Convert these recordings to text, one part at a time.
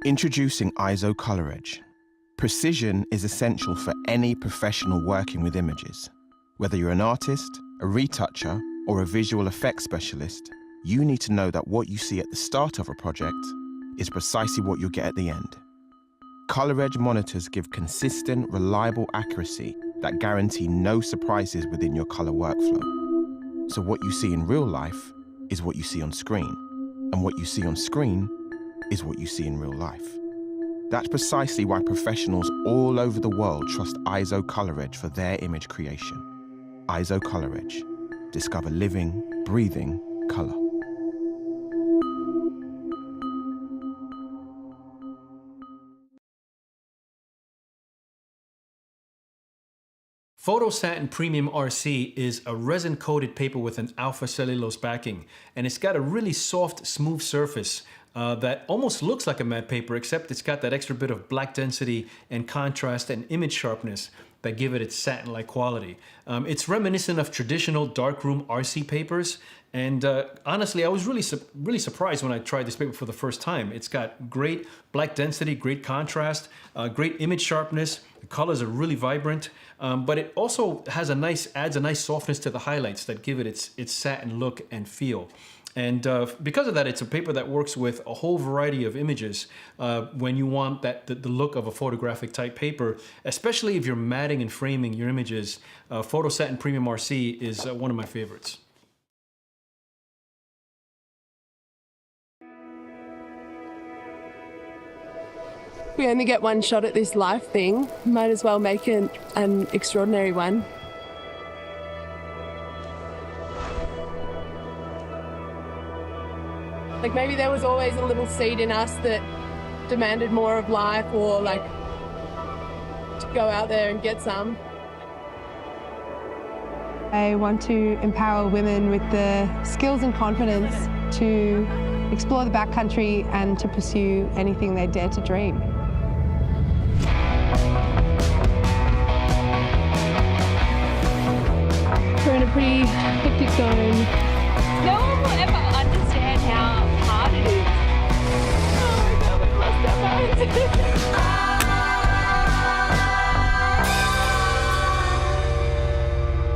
Introducing ISO Color Edge. Precision is essential for any professional working with images. Whether you're an artist, a retoucher, or a visual effects specialist, you need to know that what you see at the start of a project is precisely what you'll get at the end. Color Edge monitors give consistent, reliable accuracy that guarantee no surprises within your color workflow. So what you see in real life is what you see on screen, and what you see on screen is what you see in real life. That's precisely why professionals all over the world trust ISO Color Edge for their image creation. ISO Color Edge. Discover living, breathing color. Photosatin Premium RC is a resin-coated paper with an alpha cellulose backing, and it's got a really soft, smooth surface that almost looks like a matte paper, except it's got that extra bit of black density and contrast and image sharpness that give it its satin-like quality. It's reminiscent of traditional darkroom RC papers, and honestly, I was really surprised when I tried this paper for the first time. It's got great black density, great contrast, great image sharpness. The colors are really vibrant, but it also has adds a nice softness to the highlights that give it its satin look and feel. And because of that, it's a paper that works with a whole variety of images when you want the look of a photographic type paper, especially if you're matting and framing your images. Photosatin Premium RC is one of my favorites. We only get one shot at this life thing. Might as well make an extraordinary one. Like maybe there was always a little seed in us that demanded more of life, or like to go out there and get some. I want to empower women with the skills and confidence to explore the backcountry and to pursue anything they dare to dream. We're in a pretty hectic zone. No one will ever understand how hard it is. Oh my God, we've lost our minds.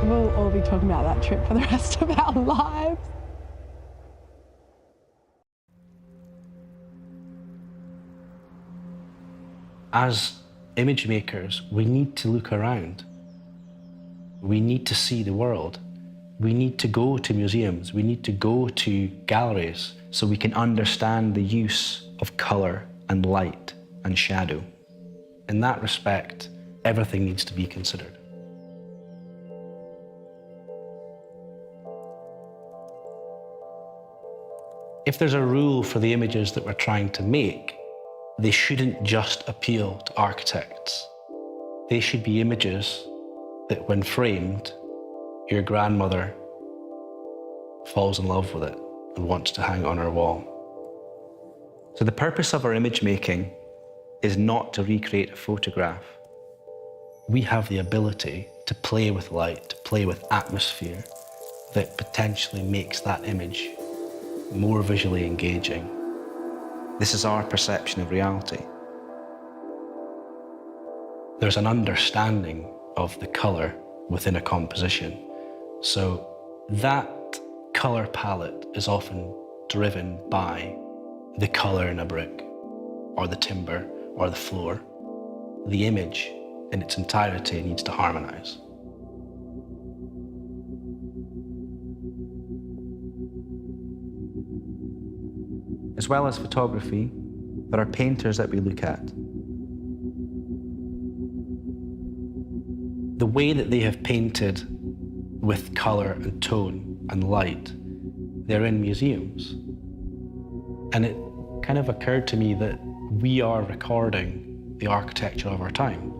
We'll all be talking about that trip for the rest of our lives. As image makers, we need to look around. We need to see the world. We need to go to museums. We need to go to galleries so we can understand the use of color and light and shadow. In that respect, everything needs to be considered. If there's a rule for the images that we're trying to make, they shouldn't just appeal to architects. They should be images that, when framed, your grandmother falls in love with it and wants to hang it on her wall. So the purpose of our image making is not to recreate a photograph. We have the ability to play with light, to play with atmosphere that potentially makes that image more visually engaging. This is our perception of reality. There's an understanding of the color within a composition. So that color palette is often driven by the color in a brick, or the timber, or the floor. The image in its entirety needs to harmonize. As well as photography, there are painters that we look at. The way that they have painted with color and tone and light, they're in museums. And it kind of occurred to me that we are recording the architecture of our time.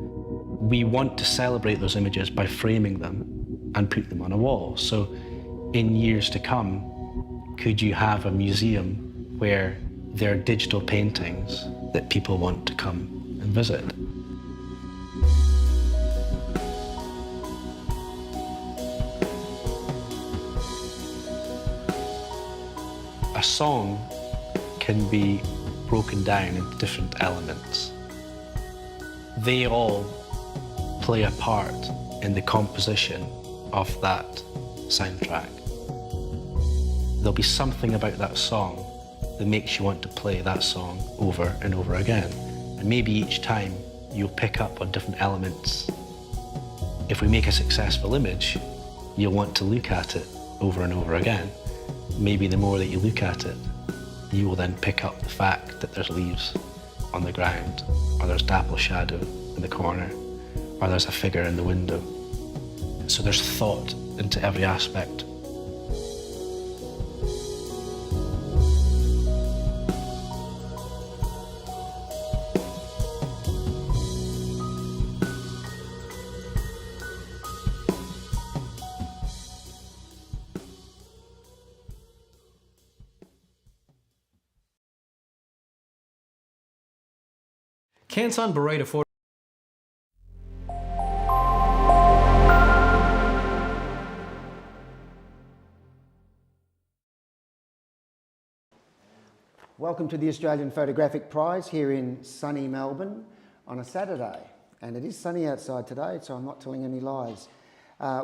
We want to celebrate those images by framing them and put them on a wall. So in years to come, could you have a museum where there are digital paintings that people want to come and visit? A song can be broken down into different elements. They all play a part in the composition of that soundtrack. There'll be something about that song that makes you want to play that song over and over again. And maybe each time you'll pick up on different elements. If we make a successful image, you'll want to look at it over and over again. Maybe the more that you look at it, you will then pick up the fact that there's leaves on the ground, or there's dapple shadow in the corner, or there's a figure in the window. So there's thought into every aspect. Canson Beretta photo. Welcome to the Australian Photographic Prize here in sunny Melbourne on a Saturday. And it is sunny outside today, so I'm not telling any lies.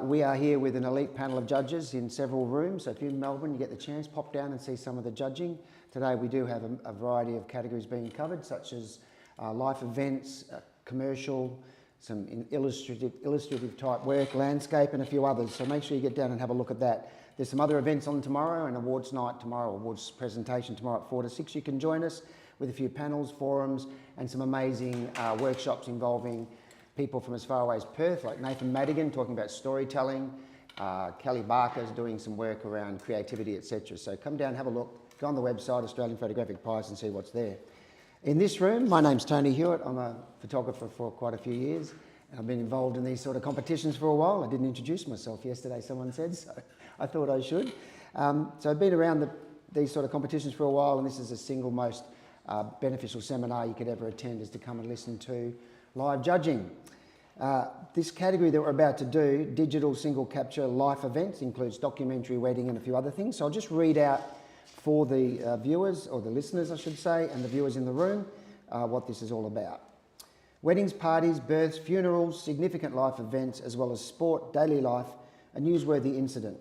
We are here with an elite panel of judges in several rooms. So if you're in Melbourne, you get the chance, pop down and see some of the judging. Today we do have a variety of categories being covered, such as life events, commercial, some illustrative type work, landscape, and a few others. So make sure you get down and have a look at that. There's some other events on tomorrow, and awards night tomorrow, awards presentation tomorrow at 4 to 6. You can join us with a few panels, forums, and some amazing workshops involving people from as far away as Perth, like Nathan Madigan talking about storytelling, Kelly Barker's doing some work around creativity, etc. So come down, have a look, go on the website, Australian Photographic Prize, and see what's there. In this room, my name's Tony Hewitt. I'm a photographer for quite a few years. I've been involved in these sort of competitions for a while. I didn't introduce myself yesterday, someone said, so I thought I should. So I've been around these sort of competitions for a while, and this is the single most beneficial seminar you could ever attend, is to come and listen to live judging. This category that we're about to do, digital single capture life events, includes documentary, wedding, and a few other things. So I'll just read out for the viewers, or the listeners I should say, and the viewers in the room, what this is all about. Weddings, parties, births, funerals, significant life events, as well as sport, daily life, a newsworthy incident.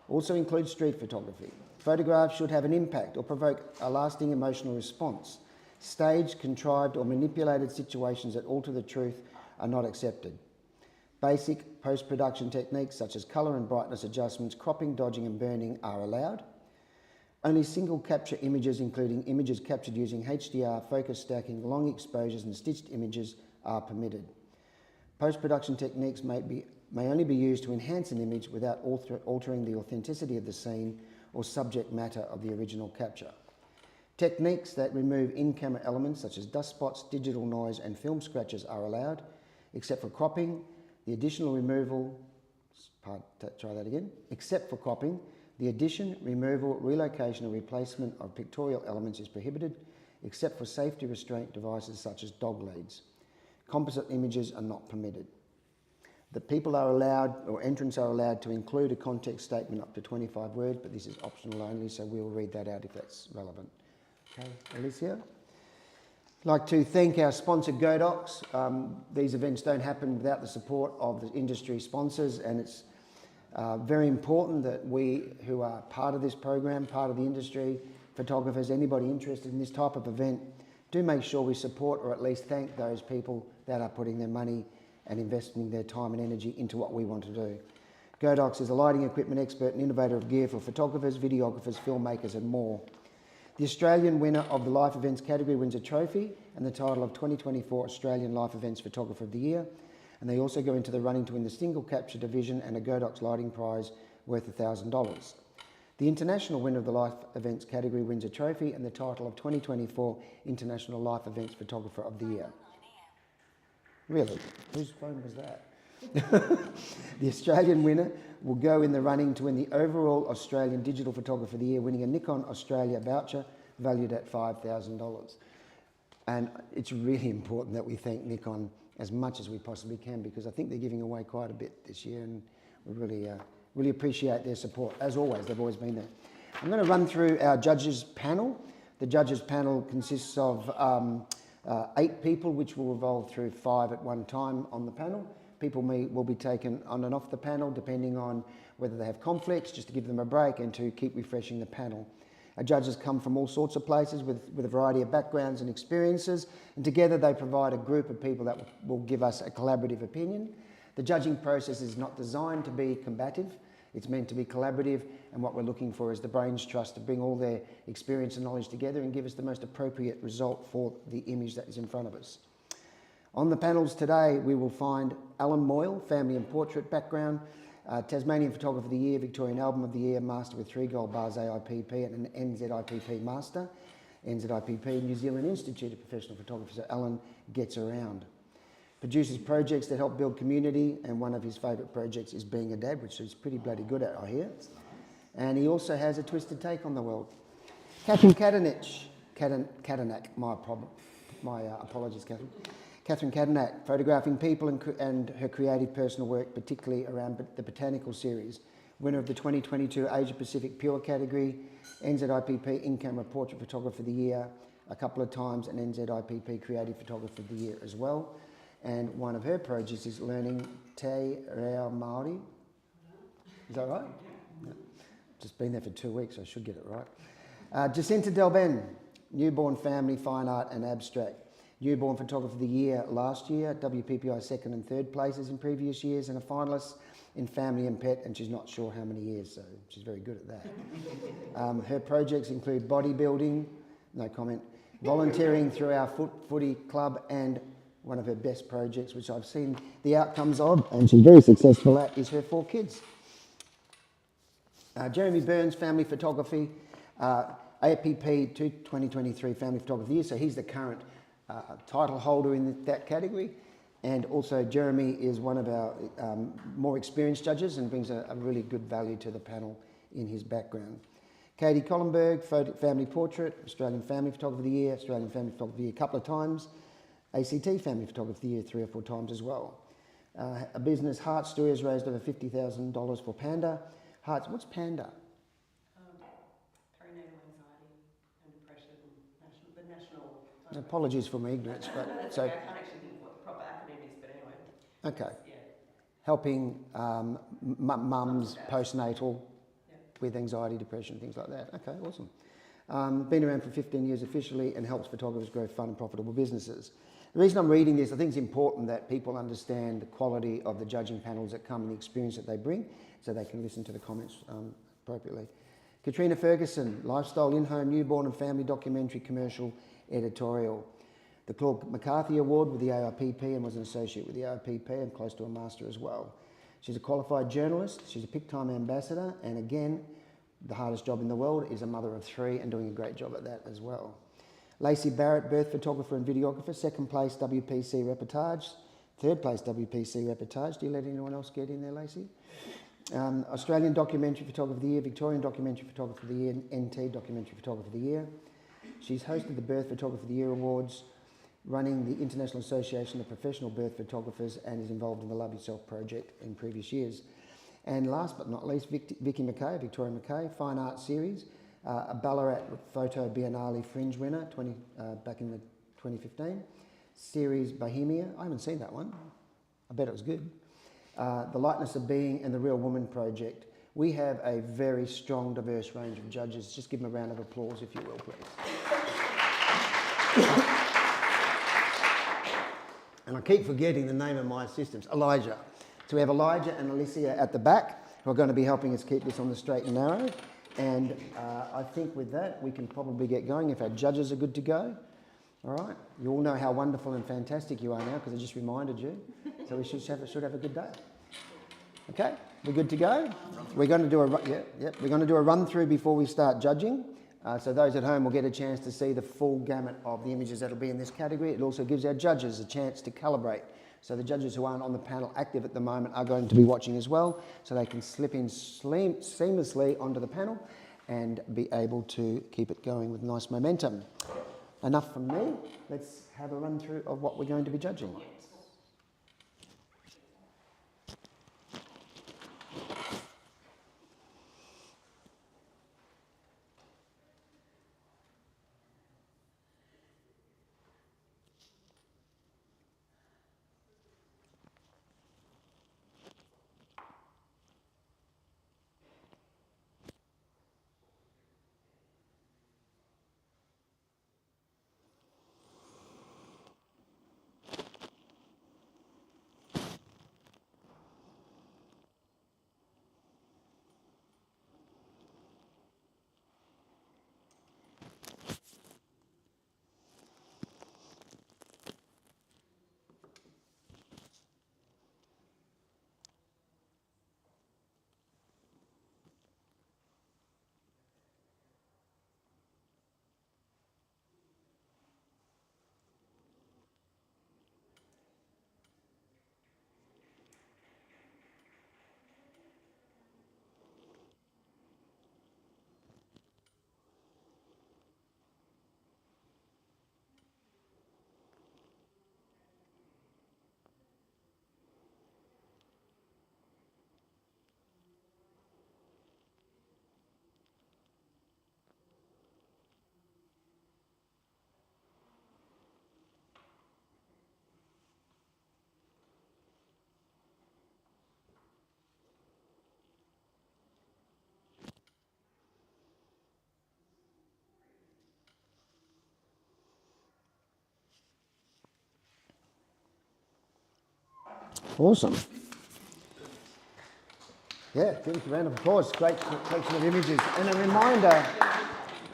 Also includes street photography. Photographs should have an impact or provoke a lasting emotional response. Staged, contrived, or manipulated situations that alter the truth are not accepted. Basic post-production techniques such as colour and brightness adjustments, cropping, dodging, and burning are allowed. Only single capture images, including images captured using HDR, focus stacking, long exposures, and stitched images, are permitted. Post-production techniques may only be used to enhance an image without altering the authenticity of the scene or subject matter of the original capture. Techniques that remove in-camera elements such as dust spots, digital noise, and film scratches are allowed, except for cropping. The additional removal, except for cropping, the addition, removal, relocation, or replacement of pictorial elements is prohibited, except for safety restraint devices such as dog leads. Composite images are not permitted. The people are allowed, or entrants are allowed, to include a context statement up to 25 words, but this is optional only, so we'll read that out if that's relevant. Okay, Alicia? I'd like to thank our sponsor, Godox. These events don't happen without the support of the industry sponsors, and it's very important that we, who are part of this program, part of the industry, photographers, anybody interested in this type of event, do make sure we support, or at least thank, those people that are putting their money and investing their time and energy into what we want to do. Godox is a lighting equipment expert and innovator of gear for photographers, videographers, filmmakers, and more. The Australian winner of the Life Events category wins a trophy and the title of 2024 Australian Life Events Photographer of the Year. And they also go into the running to win the single capture division and a Godox lighting prize worth $1,000. The international winner of the Life Events category wins a trophy and the title of 2024 International Life Events Photographer of the Year. Really? Whose phone was that? The Australian winner will go in the running to win the overall Australian Digital Photographer of the Year, winning a Nikon Australia voucher valued at $5,000. And it's really important that we thank Nikon as much as we possibly can, because I think they're giving away quite a bit this year, and we really appreciate their support. As always, they've always been there. I'm going to run through our judges panel. The judges panel consists of 8 people, which will revolve through 5 at one time on the panel. People will be taken on and off the panel depending on whether they have conflicts, just to give them a break and to keep refreshing the panel. Our judges come from all sorts of places with a variety of backgrounds and experiences, and together they provide a group of people that will give us a collaborative opinion. The judging process is not designed to be combative, it's meant to be collaborative, and what we're looking for is the brains trust to bring all their experience and knowledge together and give us the most appropriate result for the image that is in front of us. On the panels today, we will find Alan Moyle, family and portrait background, Tasmanian Photographer of the Year, Victorian Album of the Year, Master with 3 gold bars AIPP and an NZIPP Master, NZIPP, New Zealand Institute of Professional Photographers. So Alan gets around. Produces projects that help build community, and one of his favourite projects is being a dad, which he's pretty bloody good at, I hear. And he also has a twisted take on the world. Catherine Kadanak, my apologies, Catherine. Catherine Kadanak, photographing people and her creative personal work, particularly around the botanical series. Winner of the 2022 Asia Pacific Pure category, NZIPP In-Camera Portrait Photographer of the Year a couple of times, and NZIPP Creative Photographer of the Year as well. And one of her projects is learning Te Reo Māori. Is that right? Yeah. Just been there for 2 weeks, so I should get it right. Jacinta Delben, Newborn Family, Fine Art and Abstract. Newborn Photographer of the Year last year, WPPI 2nd and 3rd places in previous years, and a finalist in Family and Pet, and she's not sure how many years, so she's very good at that. Her projects include bodybuilding, no comment, volunteering through our footy club, and one of her best projects, which I've seen the outcomes of, and she's very successful at, is her 4 kids. Jeremy Burns, Family Photography, APP 2023 Family Photographer of the Year, so he's the current title holder in that category. And also Jeremy is one of our more experienced judges and brings a really good value to the panel in his background. Katie Collenberg, Family Portrait, Australian Family Photographer of the Year, Australian Family Photographer of the Year a couple of times, ACT Family Photographer of the Year 3 or 4 times as well. A business, Heart Story, has raised over $50,000 for Panda. Hearts, what's Panda? Perinatal anxiety and depression, the national... Apologies for my ignorance, but... That's so, okay. I can't actually think of what the proper acronym is, but anyway. Okay. Yeah. Helping mums postnatal with anxiety, depression, things like that. Okay, awesome. Been around for 15 years officially and helps photographers grow fun and profitable businesses. The reason I'm reading this, I think it's important that people understand the quality of the judging panels that come and the experience that they bring, so they can listen to the comments appropriately. Katrina Ferguson, Lifestyle, In-Home, Newborn and Family Documentary Commercial Editorial. The Claude McCarthy Award with the AIPP and was an associate with the AIPP and close to a master as well. She's a qualified journalist, she's a Pick Time ambassador, and again, the hardest job in the world is a mother of 3 and doing a great job at that as well. Lacey Barrett, birth photographer and videographer, 2nd place WPC reportage, 3rd place WPC reportage. Do you let anyone else get in there, Lacey? Australian Documentary Photographer of the Year, Victorian Documentary Photographer of the Year, NT Documentary Photographer of the Year. She's hosted the Birth Photographer of the Year Awards, running the International Association of Professional Birth Photographers, and is involved in the Love Yourself project in previous years. And last but not least, Vicky McKay, Victoria McKay, Fine Art Series, a Ballarat Photo Biennale Fringe winner back in the 2015. Series Bohemia, I haven't seen that one. I bet it was good. The Lightness of Being and the Real Woman Project. We have a very strong, diverse range of judges. Just give them a round of applause, if you will, please. And I keep forgetting the name of my assistants, Elijah. So we have Elijah and Alicia at the back, who are going to be helping us keep this on the straight and narrow. And I think with that, we can probably get going if our judges are good to go. All right? You all know how wonderful and fantastic you are now, because I just reminded you. So we should have a good day. Okay? We're good to go? We're going to do we're going to do a run through before we start judging. So those at home will get a chance to see the full gamut of the images that will be in this category. It also gives our judges a chance to calibrate. So the judges who aren't on the panel active at the moment are going to be watching as well, so they can slip in seamlessly onto the panel and be able to keep it going with nice momentum. Enough from me. Let's have a run through of what we're going to be judging. Awesome. Yeah, give us a round of applause. Great collection of images. And a reminder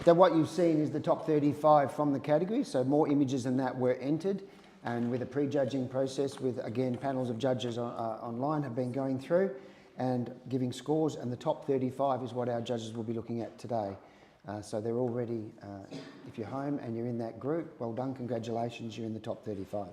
that what you've seen is the top 35 from the category, so more images than that were entered, and with a pre-judging process with, again, panels of judges online have been going through and giving scores, and the top 35 is what our judges will be looking at today. So they're already, if you're home and you're in that group, well done, congratulations, you're in the top 35.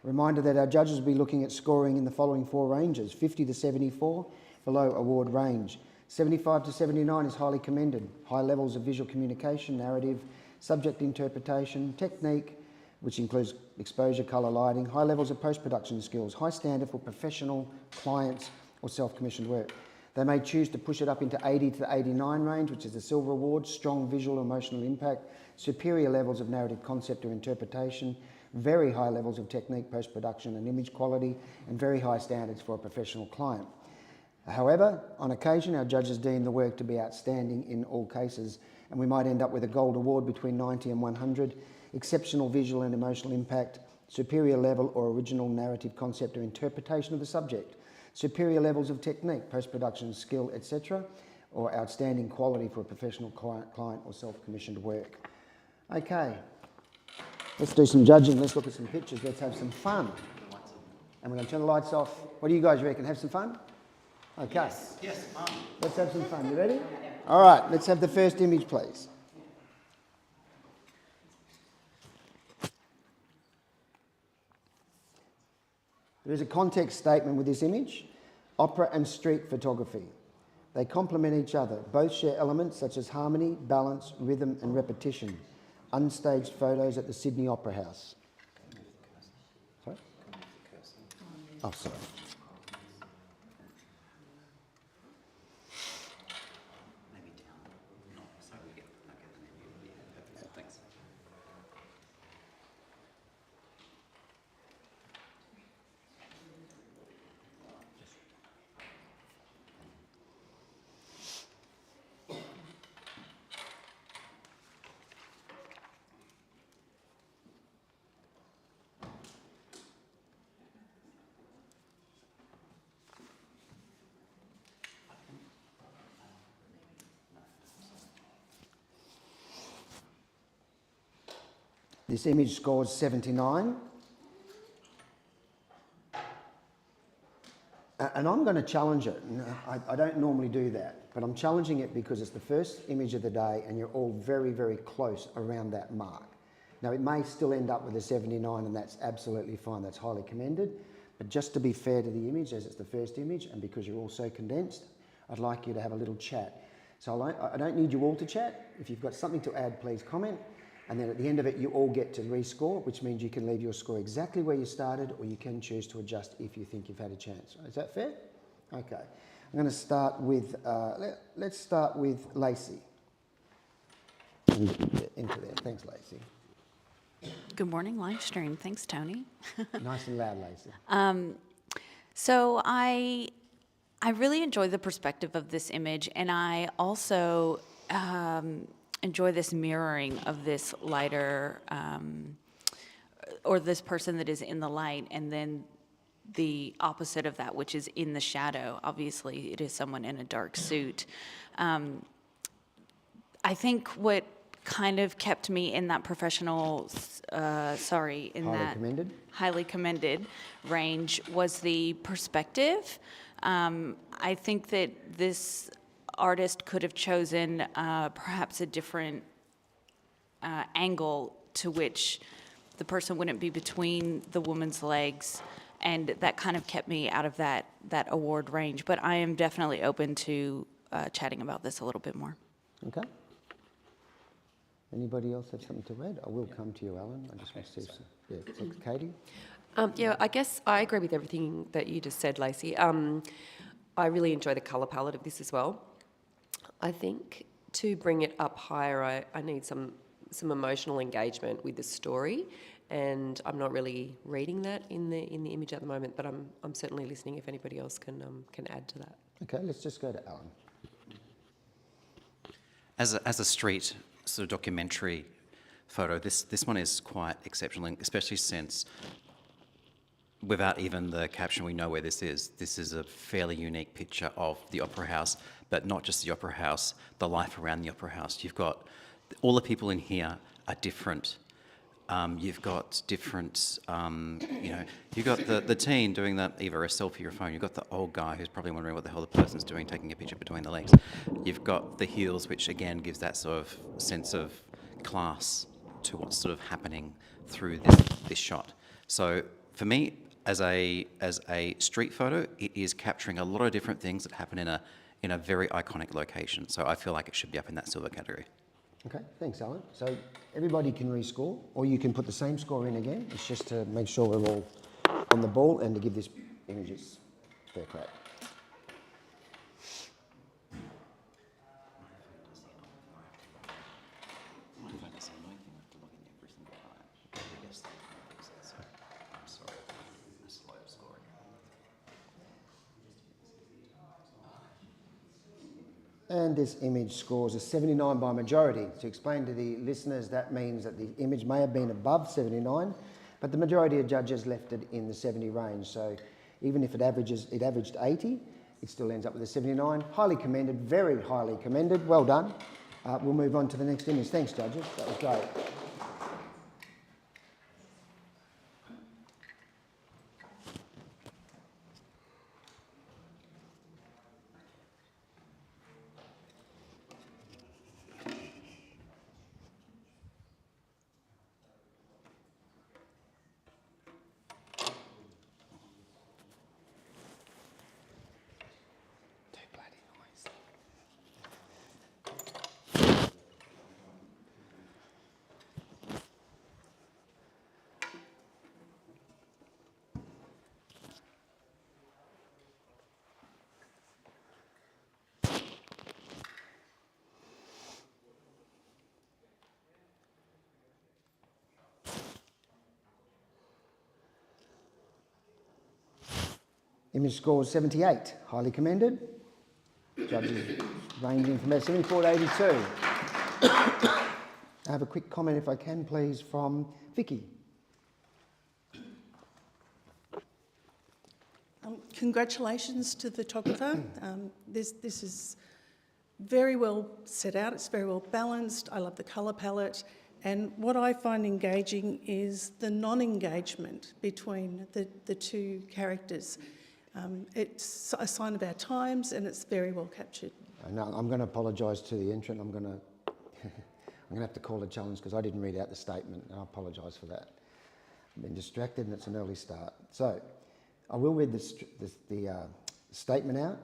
Reminder that our judges will be looking at scoring in the following 4 ranges: 50 to 74, below award range. 75 to 79 is highly commended. High levels of visual communication, narrative, subject interpretation, technique, which includes exposure, colour, lighting, high levels of post-production skills, high standard for professional clients or self-commissioned work. They may choose to push it up into 80 to 89 range, which is the silver award, strong visual emotional impact, superior levels of narrative concept or interpretation, very high levels of technique, post-production and image quality, and very high standards for a professional client. However, on occasion, our judges deem the work to be outstanding in all cases, and we might end up with a gold award between 90 and 100, exceptional visual and emotional impact, superior level or original narrative concept or interpretation of the subject, superior levels of technique, post-production skill, etc., or outstanding quality for a professional client or self-commissioned work. Okay, let's do some judging, let's look at some pictures, let's have some fun. And we're going to turn the lights off. What do you guys reckon? Have some fun? Okay. Yes, Mum. Let's have some fun. You ready? All right, let's have the first image, please. There is a context statement with this image: opera and street photography. They complement each other. Both share elements such as harmony, balance, rhythm and repetition. Unstaged photos at the Sydney Opera House. Sorry? Oh, sorry. This image scores 79. And I'm going to challenge it. I don't normally do that, but I'm challenging it because it's the first image of the day and you're all very, very close around that mark. Now, it may still end up with a 79 and that's absolutely fine. That's highly commended. But just to be fair to the image, as it's the first image and because you're all so condensed, I'd like you to have a little chat. So I don't need you all to chat. If you've got something to add, please comment. And then at the end of it, you all get to rescore, which means you can leave your score exactly where you started, or you can choose to adjust if you think you've had a chance. Is that fair? Okay. I'm going to start with, let's start with Lacey. Into there. Thanks, Lacey. Good morning, live stream. Thanks, Tony. Nice and loud, Lacey. So I really enjoy the perspective of this image, and I also enjoy this mirroring of this lighter, or this person that is in the light, and then the opposite of that, which is in the shadow. Obviously, it is someone in a dark suit. I think what kind of kept me in that professional, highly commended range was the perspective. I think that this artist could have chosen perhaps a different angle to which the person wouldn't be between the woman's legs, and that kind of kept me out of that award range. But I am definitely open to chatting about this a little bit more. Okay. Anybody else have something to add? I will come to you, Alan. I just want to see some. Yeah, thanks, Katie. Yeah, I guess I agree with everything that you just said, Lacey. I really enjoy the colour palette of this as well. I think to bring it up higher, I need some emotional engagement with the story, and I'm not really reading that in the image at the moment. But I'm certainly listening if anybody else can add to that. Okay, let's just go to Alan. As a street sort of documentary photo, this one is quite exceptional, especially since without even the caption, we know where this is. This is a fairly unique picture of the Opera House, but not just the Opera House, the life around the Opera House. You've got, all the people in here are different. You've got different, you've got the teen doing either a selfie or a phone. You've got the old guy who's probably wondering what the hell the person's doing, taking a picture between the legs. You've got the heels, which again gives that sort of sense of class to what's sort of happening through this shot. So for me, as a street photo, it is capturing a lot of different things that happen in a very iconic location. So I feel like it should be up in that silver category. Okay, thanks, Alan. So everybody can rescore, or you can put the same score in again. It's just to make sure we're all on the ball and to give this images fair crack. And this image scores a 79 by majority. To explain to the listeners, that means that the image may have been above 79, but the majority of judges left it in the 70 range. So even if it averaged 80, it still ends up with a 79. Highly commended, very highly commended. Well done. We'll move on to the next image. Thanks, judges. That was great. Image scores 78, highly commended. Judges ranging from about 74 to 82. I have a quick comment, if I can, please, from Vicky. Congratulations to the photographer. This is very well set out. It's very well balanced. I love the colour palette. And what I find engaging is the non-engagement between the two characters. It's a sign of our times, and it's very well captured. Now, I'm going to apologise to the entrant. I'm going to have to call a challenge because I didn't read out the statement, and I apologise for that. I've been distracted, and it's an early start. So, I will read the statement out.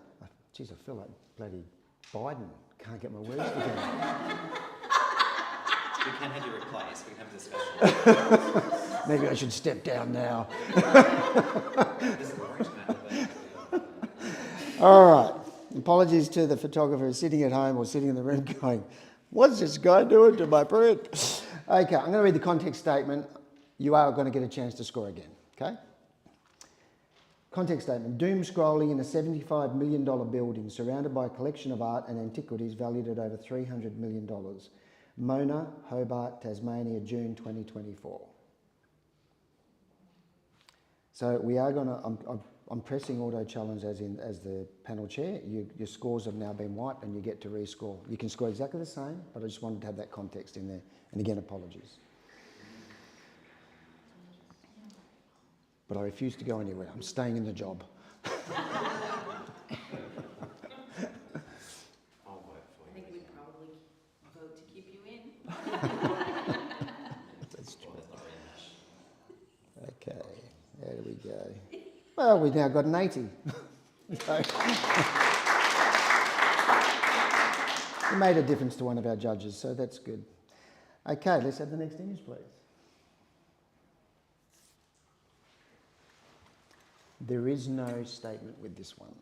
Geez, I feel like bloody Biden. Can't get my words together. We can have you replaced. We can have a discussion. Maybe I should step down now. All right. Apologies to the photographer sitting at home or sitting in the room going, what's this guy doing to my print? Okay, I'm going to read the context statement. You are going to get a chance to score again, okay? Context statement. Doom scrolling in a $75 million building surrounded by a collection of art and antiquities valued at over $300 million. Mona, Hobart, Tasmania, June 2024. So we are going to, I'm pressing auto challenge as the panel chair. Your scores have now been wiped and you get to rescore. You can score exactly the same, but I just wanted to have that context in there. And again, apologies. But I refuse to go anywhere. I'm staying in the job. I think we'd probably vote to keep you in. That's true. Okay, there we go. Well, we've now got an 80. So, it made a difference to one of our judges, so that's good. Okay, let's have the next image, please. There is no statement with this one.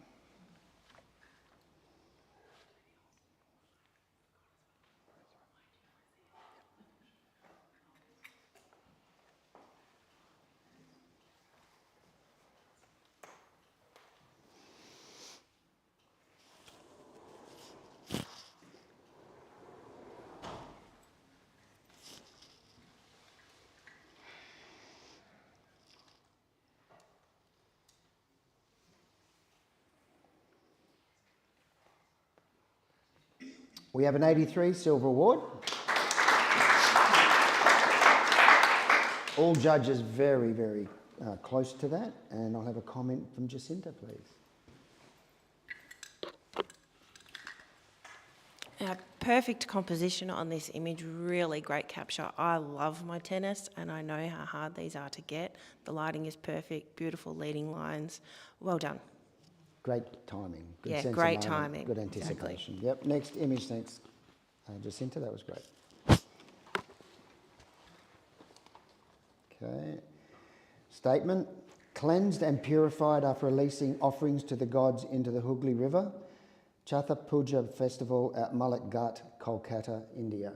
We have an 83 Silver Award. All judges very, very close to that. And I'll have a comment from Jacinta, please. Perfect composition on this image, really great capture. I love my tennis and I know how hard these are to get. The lighting is perfect, beautiful leading lines. Well done. Great timing. Good Yeah, sense of great moment, timing. Good anticipation. Exactly. Yep, next image, thanks Jacinta, that was great. Okay. Statement, cleansed and purified after releasing offerings to the gods into the Hooghly River. Chatha Puja Festival at Mullet Ghat, Kolkata, India.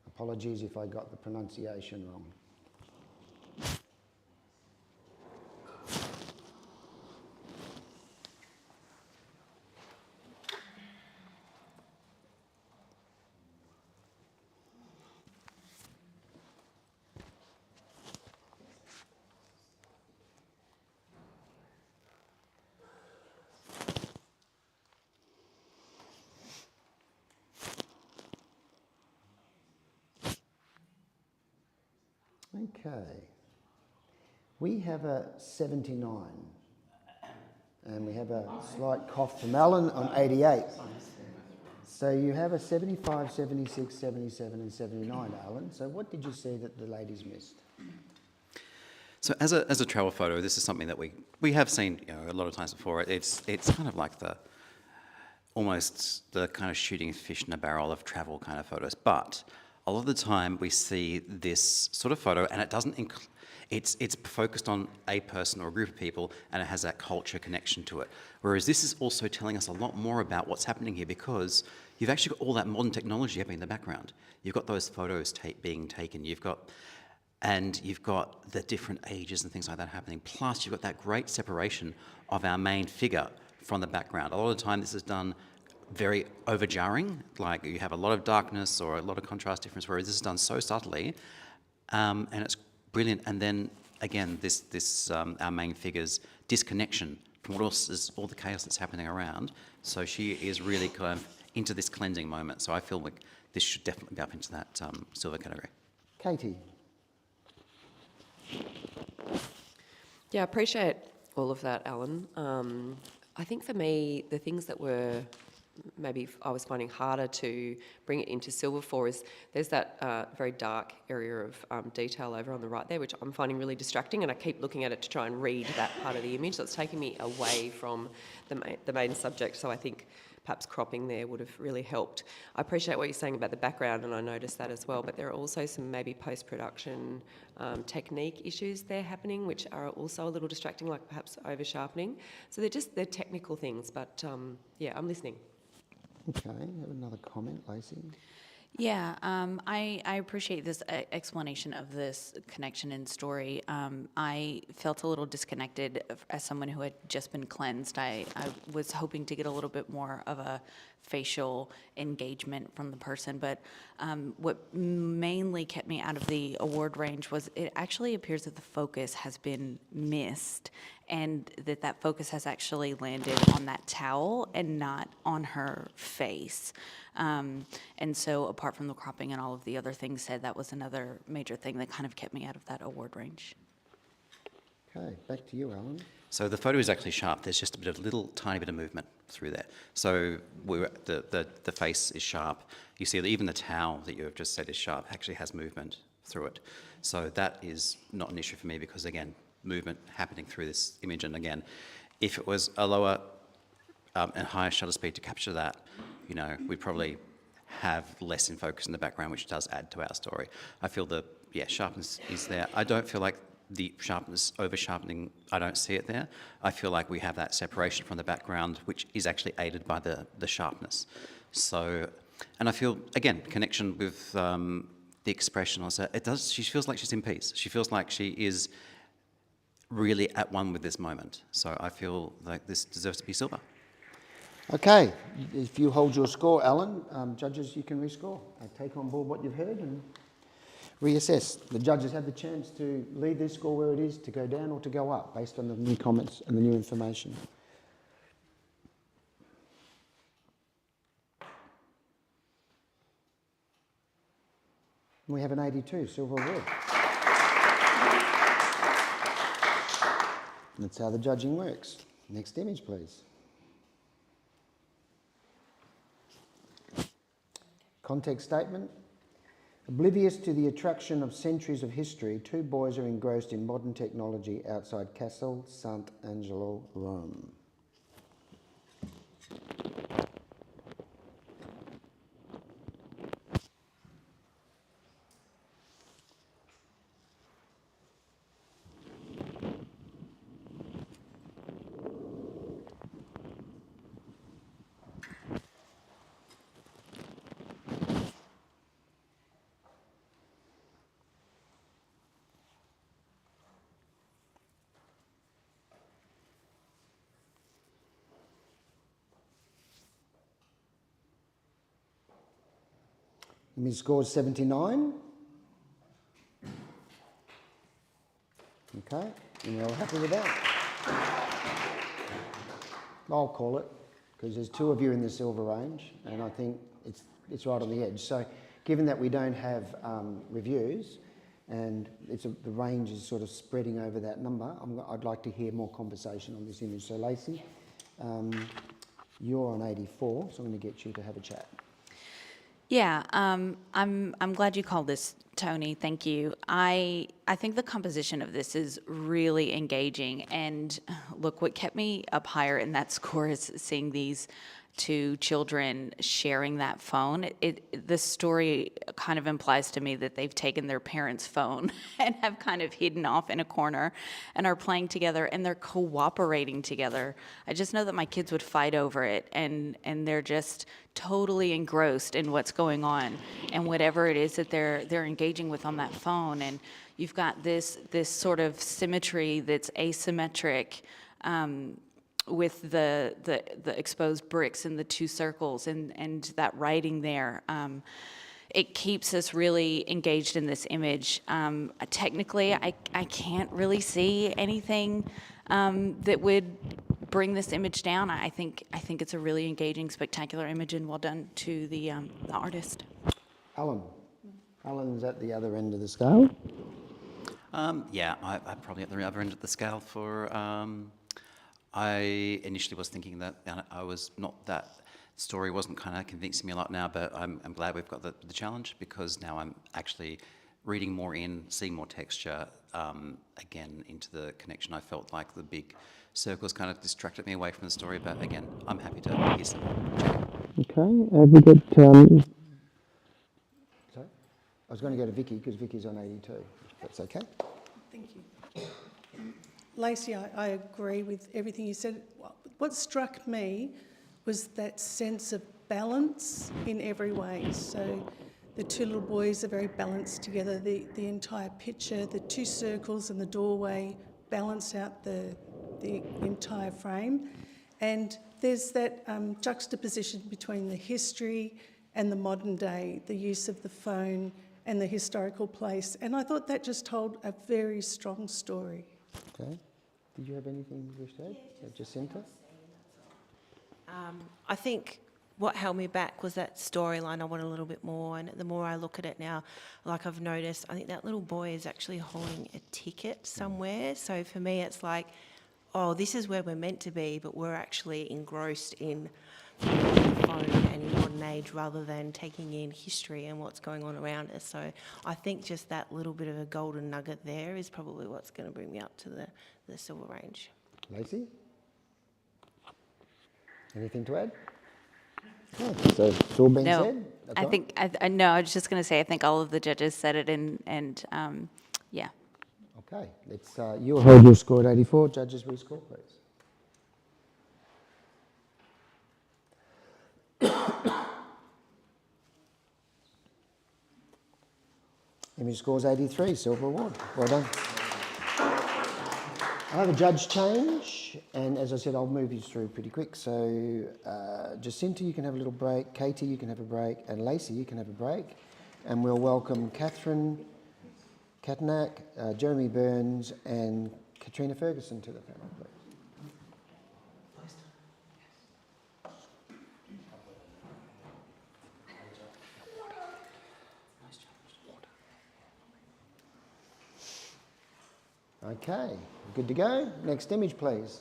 Apologies if I got the pronunciation wrong. Okay, we have a 79 and we have a slight cough from Alan on 88. So you have a 75, 76, 77 and 79, Alan. So what did you see that the ladies missed? So as a travel photo, this is something that we have seen, you know, a lot of times before. It's kind of like almost the kind of shooting fish in a barrel of travel kind of photos. But a lot of the time we see this sort of photo and it doesn't it's focused on a person or a group of people and it has that culture connection to it. Whereas this is also telling us a lot more about what's happening here because you've actually got all that modern technology happening in the background. You've got those photos being taken. You've got the different ages and things like that happening. Plus you've got that great separation of our main figure from the background. A lot of the time this is done very overjarring, like you have a lot of darkness or a lot of contrast difference, whereas this is done so subtly, and it's brilliant. And then again, this our main figure's disconnection from what else is all the chaos that's happening around. So she is really kind of into this cleansing moment. So I feel like this should definitely be up into that silver category. Katie. Yeah, I appreciate all of that, Alan. I think for me, the things that were maybe I was finding harder to bring it into silver for is there's that very dark area of detail over on the right there, which I'm finding really distracting, and I keep looking at it to try and read that part of the image. So it's taking me away from the main subject. So I think perhaps cropping there would have really helped. I appreciate what you're saying about the background, and I noticed that as well, but there are also some maybe post-production technique issues there happening, which are also a little distracting, like perhaps over-sharpening. So they're technical things, but yeah, I'm listening. Okay, have another comment, Lacey. Yeah, I appreciate this explanation of this connection and story. I felt a little disconnected as someone who had just been cleansed. I was hoping to get a little bit more of a facial engagement from the person, but what mainly kept me out of the award range was it actually appears that the focus has been missed, and that focus has actually landed on that towel and not on her face. And so apart from the cropping and all of the other things said, that was another major thing that kind of kept me out of that award range. Okay, back to you, Alan. So the photo is actually sharp. There's just a little tiny bit of movement through there. So the face is sharp. You see that even the towel that you have just said is sharp actually has movement through it. So that is not an issue for me because, again, movement happening through this image. And again, if it was a lower and higher shutter speed to capture that, you know, we'd probably have less in focus in the background, which does add to our story. I feel the sharpness is there. I don't feel like the sharpness, over-sharpening, I don't see it there. I feel like we have that separation from the background, which is actually aided by the sharpness. So, and I feel, again, connection with the expression also, she feels like she's in peace. She feels like she is really at one with this moment. So I feel like this deserves to be silver. Okay, if you hold your score, Alan, judges, you can rescore. Take on board what you've heard and reassess. The judges have the chance to leave their score where it is, to go down or to go up, based on the new comments and the new information. We have an 82 silver award. That's how the judging works. Next image, please. Context statement. Oblivious to the attraction of centuries of history, two boys are engrossed in modern technology outside Castel Sant'Angelo, Rome. Image scores 79. Okay, and you're all happy with that? I'll call it, because there's two of you in the silver range, and I think it's right on the edge. So given that we don't have reviews, and the range is sort of spreading over that number, I'd like to hear more conversation on this image. So Lacey, you're on 84, so I'm going to get you to have a chat. Yeah, I'm glad you called this, Tony. Thank you. I think the composition of this is really engaging, and look, what kept me up higher in that score is seeing these two children sharing that phone. The story kind of implies to me that they've taken their parents' phone and have kind of hidden off in a corner and are playing together, and they're cooperating together. I just know that my kids would fight over it, and they're just totally engrossed in what's going on and whatever it is that they're engaging with on that phone. And you've got this sort of symmetry that's asymmetric, with the exposed bricks and the two circles and that writing there. It keeps us really engaged in this image. Technically, I can't really see anything that would bring this image down. I think it's a really engaging, spectacular image, and well done to the artist. Alan's at the other end of the scale. Yeah, I'm probably at the other end of the scale for. I initially was thinking that that story wasn't kind of convincing me a lot now, but I'm glad we've got the challenge, because now I'm actually reading more in, seeing more texture, again, into the connection. I felt like the big circles kind of distracted me away from the story, but again, I'm happy to hear some more. Okay, have we got... Sorry? I was going to go to Vicky, because Vicky's on 82, if that's okay. Thank you. Lacey, I agree with everything you said. What struck me was that sense of balance in every way. So the two little boys are very balanced together. The entire picture, the two circles and the doorway balance out the entire frame. And there's that juxtaposition between the history and the modern day, the use of the phone and the historical place. And I thought that just told a very strong story. Okay. Did you have anything you wish to add? Jacinta? I think what held me back was that storyline. I want a little bit more, and the more I look at it now, like I've noticed, I think that little boy is actually holding a ticket somewhere. So for me, it's like, oh, this is where we're meant to be, but we're actually engrossed in the phone and in modern age rather than taking in history and what's going on around us. So I think just that little bit of a golden nugget there is probably what's going to bring me up to the silver range. Lacey? Anything to add? Oh, so it's all been said? That's I right? think, no, I was just going to say, I think all of the judges said it, and yeah. Okay, let's, you'll hold your score at 84. Judges, rescore, please. Image scores 83, silver award. Well done. I have a judge change, and as I said, I'll move you through pretty quick. So Jacinta, you can have a little break. Katie, you can have a break. And Lacey, you can have a break. And we'll welcome Catherine Katnak, Jeremy Burns, and Katrina Ferguson to the panel, please. Okay, good to go. Next image, please.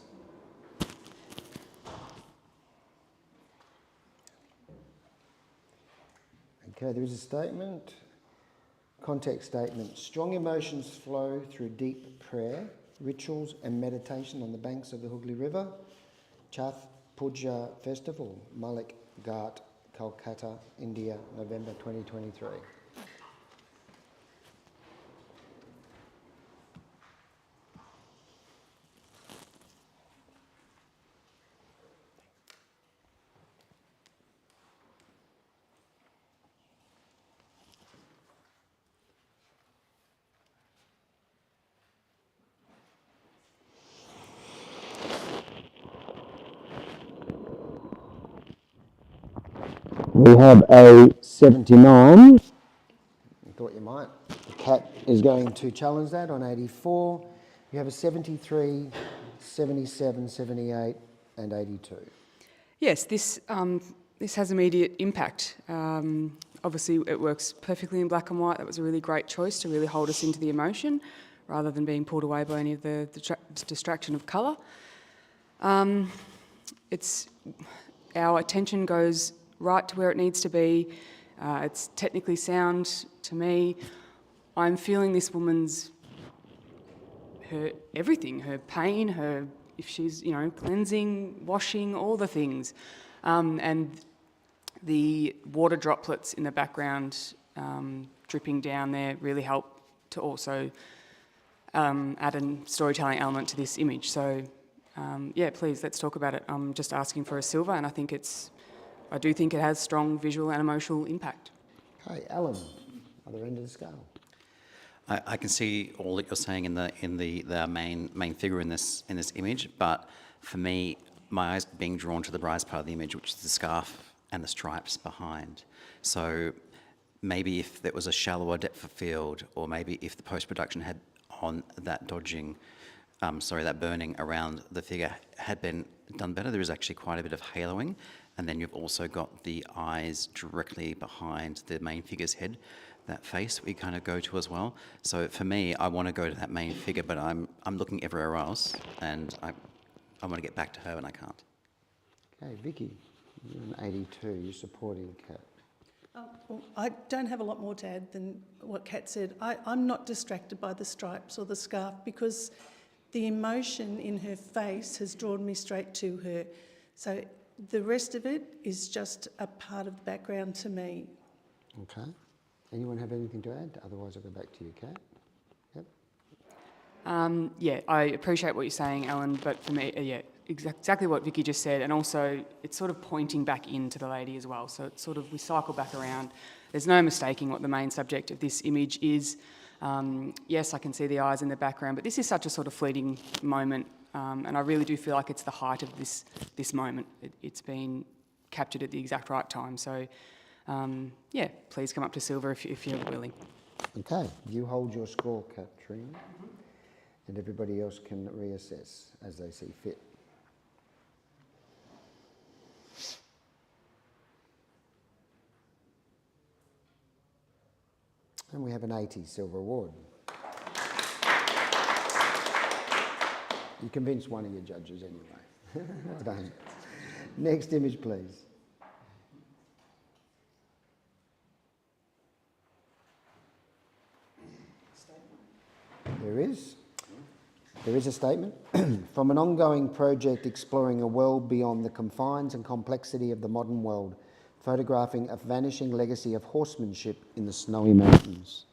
Okay, there is a statement. Context statement. Strong emotions flow through deep prayer, rituals and meditation on the banks of the Hooghly River. Chath Puja Festival, Malik Ghat, Kolkata, India, November 2023. We have a 79. You thought you might. The cat is going to challenge that on 84. You have a 73, 77, 78 and 82. Yes, this has immediate impact. Obviously, it works perfectly in black and white. That was a really great choice to really hold us into the emotion rather than being pulled away by any of the distraction of colour. Our attention goes right to where it needs to be. It's technically sound to me. I'm feeling this woman's, her everything, her pain, her, if she's, cleansing, washing, all the things. And the water droplets in the background dripping down there really help to also add a storytelling element to this image. So, please, let's talk about it. I'm just asking for a silver, and I do think it has strong visual and emotional impact. Okay, Alan, other end of the scale. I can see all that you're saying in the main figure in this image, but for me, my eyes being drawn to the bride's part of the image, which is the scarf and the stripes behind. So maybe if there was a shallower depth of field, or maybe if the post-production had on that that burning around the figure had been done better, there is actually quite a bit of haloing. And then you've also got the eyes directly behind the main figure's head, that face we kind of go to as well. So for me, I want to go to that main figure, but I'm looking everywhere else, and I want to get back to her, and I can't. Okay, Vicky, you're an 82. You're supporting Kat. Well, I don't have a lot more to add than what Kat said. I'm not distracted by the stripes or the scarf because the emotion in her face has drawn me straight to her. So the rest of it is just a part of the background to me. Okay. Anyone have anything to add? Otherwise, I'll go back to you, Kat. Yep. I appreciate what you're saying, Alan, but for me, exactly what Vicky just said, and also it's sort of pointing back into the lady as well. So it's sort of, we cycle back around. There's no mistaking what the main subject of this image is. Yes, I can see the eyes in the background, but this is such a sort of fleeting moment, and I really do feel like it's the height of this moment. It's been captured at the exact right time. So, please come up to silver if you're willing. Okay, you hold your score, Katrina, and everybody else can reassess as they see fit. And we have an 80 silver award. You convinced one of your judges anyway. Well done. Next image, please. There is a statement. From an ongoing project exploring a world beyond the confines and complexity of the modern world, photographing a vanishing legacy of horsemanship in the snowy mountains.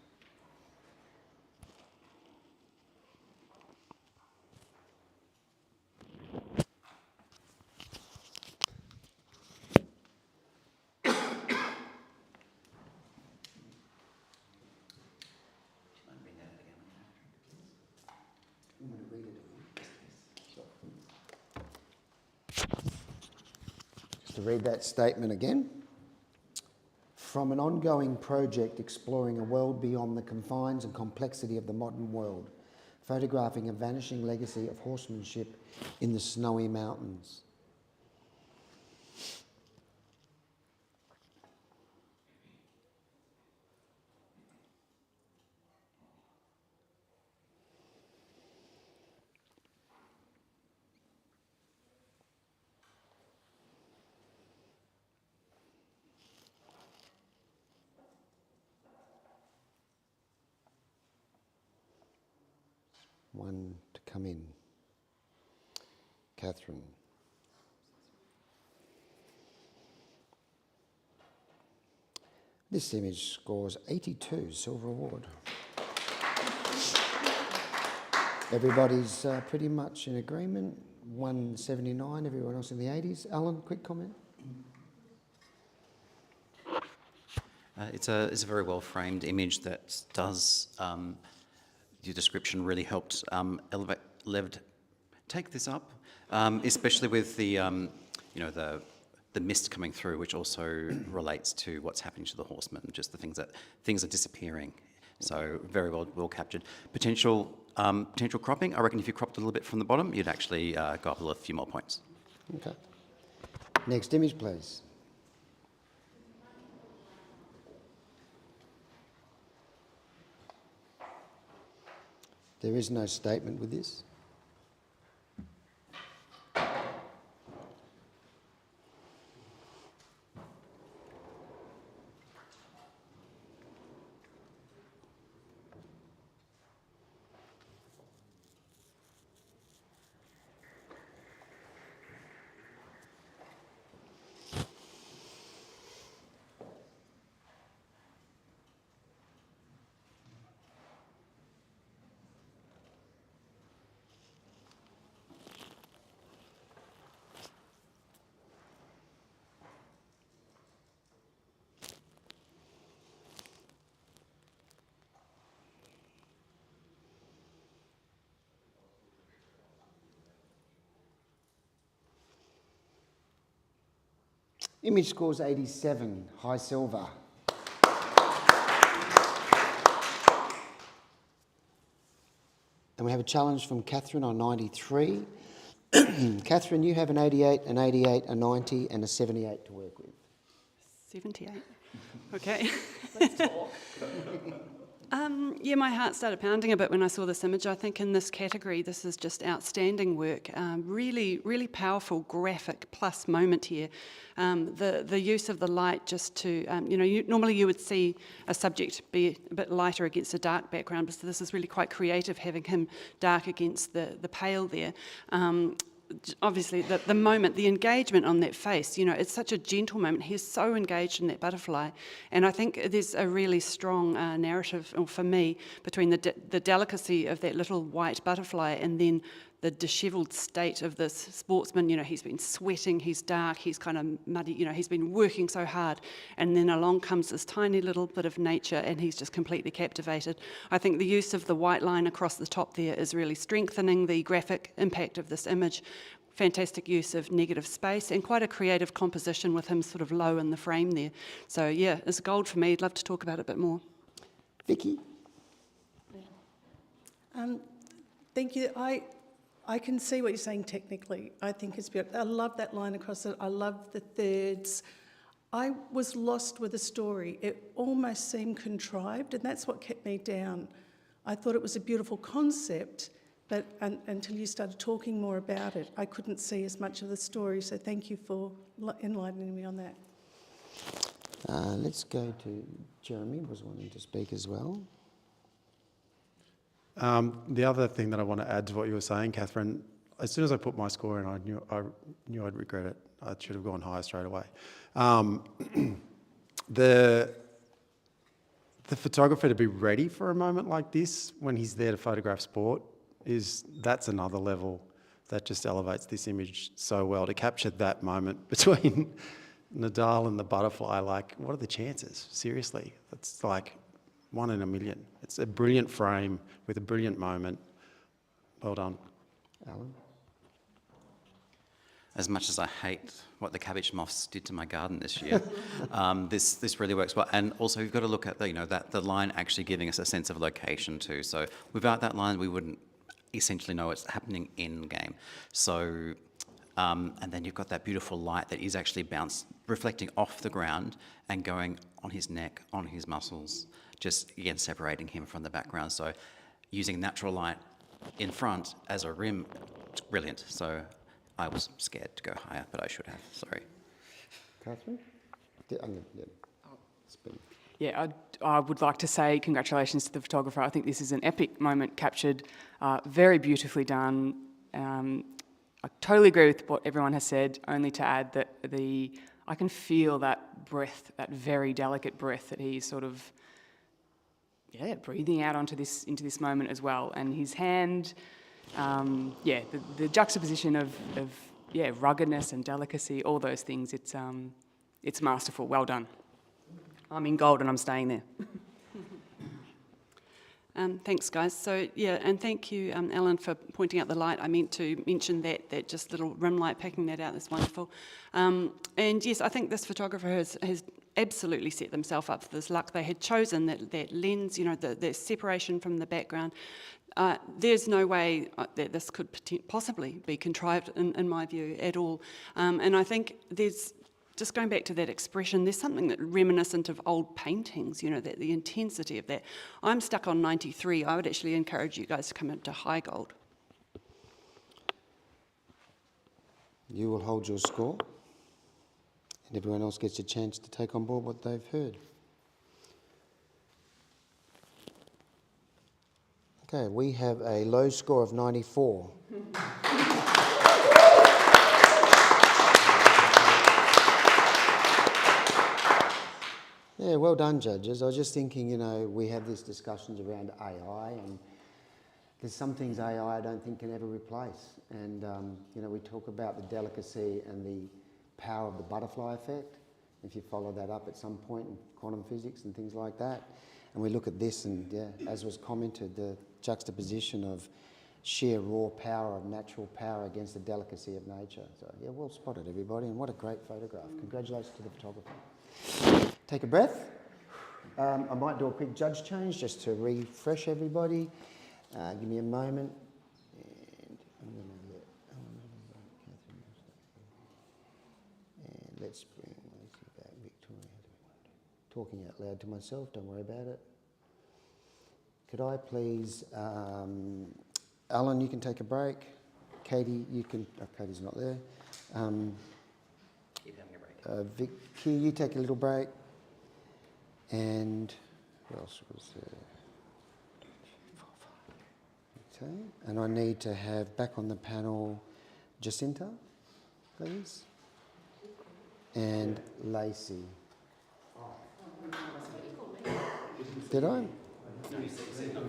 To read that statement again. From an ongoing project exploring a world beyond the confines and complexity of the modern world, photographing a vanishing legacy of horsemanship in the snowy mountains. one to come in. Catherine. This image scores 82, silver award. Everybody's pretty much in agreement. 179, everyone else in the 80s. Alan, quick comment? It's a very well framed image that does, your description really helped take this up, especially with the, the mist coming through, which also relates to what's happening to the horsemen, just the things are disappearing. So very well captured. Potential cropping, I reckon if you cropped a little bit from the bottom, you'd actually go up a few more points. Okay. Next image, please. There is no statement with this. Image scores 87, high silver. And we have a challenge from Catherine on 93. Catherine, you have an 88, an 88, a 90 and a 78 to work with. 78. Okay. Let's talk. Yeah, my heart started pounding a bit when I saw this image. I think in this category, this is just outstanding work. Really, really powerful graphic plus moment here. The use of the light just to, normally you would see a subject be a bit lighter against a dark background, but this is really quite creative, having him dark against the pale there. Obviously, the moment, the engagement on that face, it's such a gentle moment. He's so engaged in that butterfly. And I think there's a really strong narrative, for me, between the delicacy of that little white butterfly and then the dishevelled state of this sportsman. He's been sweating, he's dark, he's kind of muddy, he's been working so hard. And then along comes this tiny little bit of nature and he's just completely captivated. I think the use of the white line across the top there is really strengthening the graphic impact of this image. Fantastic use of negative space and quite a creative composition with him sort of low in the frame there. So yeah, it's gold for me. I'd love to talk about it a bit more. Vicky? Thank you. I can see what you're saying technically. I think it's beautiful. I love that line across it. I love the thirds. I was lost with the story. It almost seemed contrived, and that's what kept me down. I thought it was a beautiful concept, but until you started talking more about it, I couldn't see as much of the story. So thank you for enlightening me on that. Let's go to Jeremy, was wanting to speak as well. The other thing that I want to add to what you were saying, Catherine, as soon as I put my score in, I knew I'd regret it. I should have gone higher straight away. The photographer to be ready for a moment like this when he's there to photograph sport, that's another level that just elevates this image so well. To capture that moment between Nadal and the butterfly, what are the chances? Seriously, it's like 1 in a million. It's a brilliant frame with a brilliant moment. Well done. Alan? As much as I hate what the cabbage moths did to my garden this year, this really works well. And also, you've got to look at the line actually giving us a sense of location too. So without that line, we wouldn't essentially know it's happening in game. So, and then you've got that beautiful light that is actually reflecting off the ground and going on his neck, on his muscles, just again separating him from the background. So using natural light in front as a rim, it's brilliant. So I was scared to go higher, but I should have, sorry. Catherine? Yeah, I would like to say congratulations to the photographer. I think this is an epic moment captured, very beautifully done. I totally agree with what everyone has said, only to add that I can feel that breath, that very delicate breath that he's sort of, breathing out into this moment as well. And his hand, the juxtaposition of ruggedness and delicacy, all those things, it's masterful. Well done. I'm in gold and I'm staying there. Thanks, guys. So, and thank you, Alan, for pointing out the light. I meant to mention that just little rim light, picking that out, is wonderful. And yes, I think this photographer has absolutely set themselves up for this luck. They had chosen that lens, the separation from the background. There's no way that this could possibly be contrived, in my view, at all. And I think just going back to that expression, there's something that reminiscent of old paintings, that the intensity of that. I'm stuck on 93. I would actually encourage you guys to come into high gold. You will hold your score, and everyone else gets a chance to take on board what they've heard. Okay, we have a low score of 94. Yeah, well done, judges. I was just thinking, we have these discussions around AI, and there's some things AI I don't think can ever replace. And, we talk about the delicacy and the power of the butterfly effect, if you follow that up at some point in quantum physics and things like that. And we look at this and, as was commented, the juxtaposition of sheer raw power of natural power against the delicacy of nature. So, well spotted, everybody, and what a great photograph. Congratulations to the photographer. Take a breath. I might do a quick judge change just to refresh everybody. Give me a moment. And I'm going to let Catherine. And let's bring Lacey back. Victoria. Talking out loud to myself, don't worry about it. Could I please, Alan, you can take a break. Katie, you can, Katie's not there. Keep having a break. Vicky, you take a little break. And who else was there? Okay, and I need to have back on the panel Jacinta, please, and Lacey. Did I?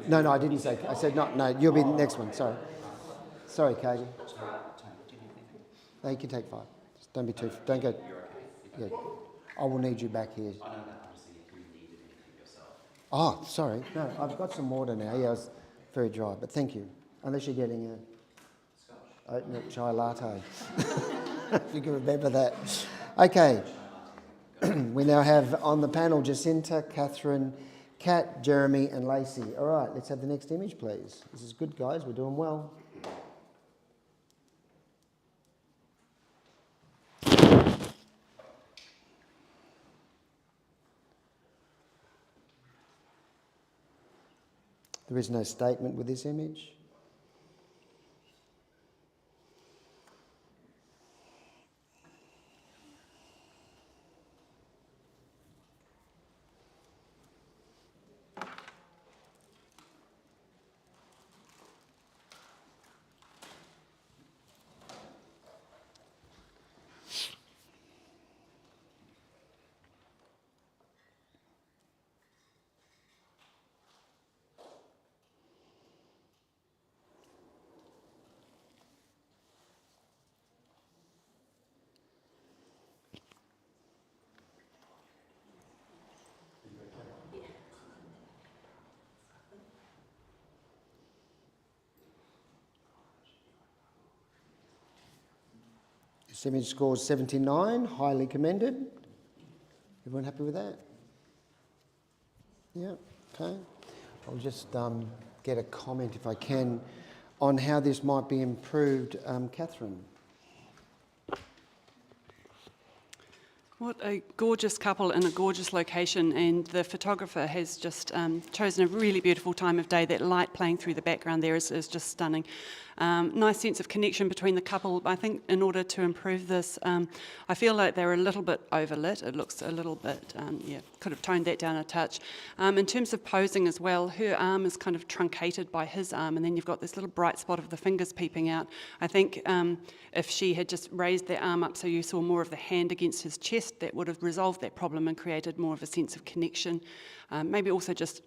No, I didn't say. I said no. You'll be the next one. Sorry, Katie. No, you can take 5. Just don't be too. Don't go. Yeah, I will need you back here. Oh, sorry. No, I've got some water now. Yeah, it's very dry, but thank you. Unless you're getting a oat milk chai latte. If you can remember that. Okay. We now have on the panel Jacinta, Catherine, Kat, Jeremy and Lacey. All right, let's have the next image, please. This is good, guys. We're doing well. There is no statement with this image. This image scores 79, highly commended. Everyone happy with that? Yeah, okay. I'll just get a comment, if I can, on how this might be improved. Catherine. What a gorgeous couple in a gorgeous location, and the photographer has just chosen a really beautiful time of day. That light playing through the background there is just stunning. Nice sense of connection between the couple. I think in order to improve this, I feel like they're a little bit overlit. It looks a little bit, could have toned that down a touch. In terms of posing as well, her arm is kind of truncated by his arm, and then you've got this little bright spot of the fingers peeping out. I think if she had just raised that arm up so you saw more of the hand against his chest, that would have resolved that problem and created more of a sense of connection. Maybe also just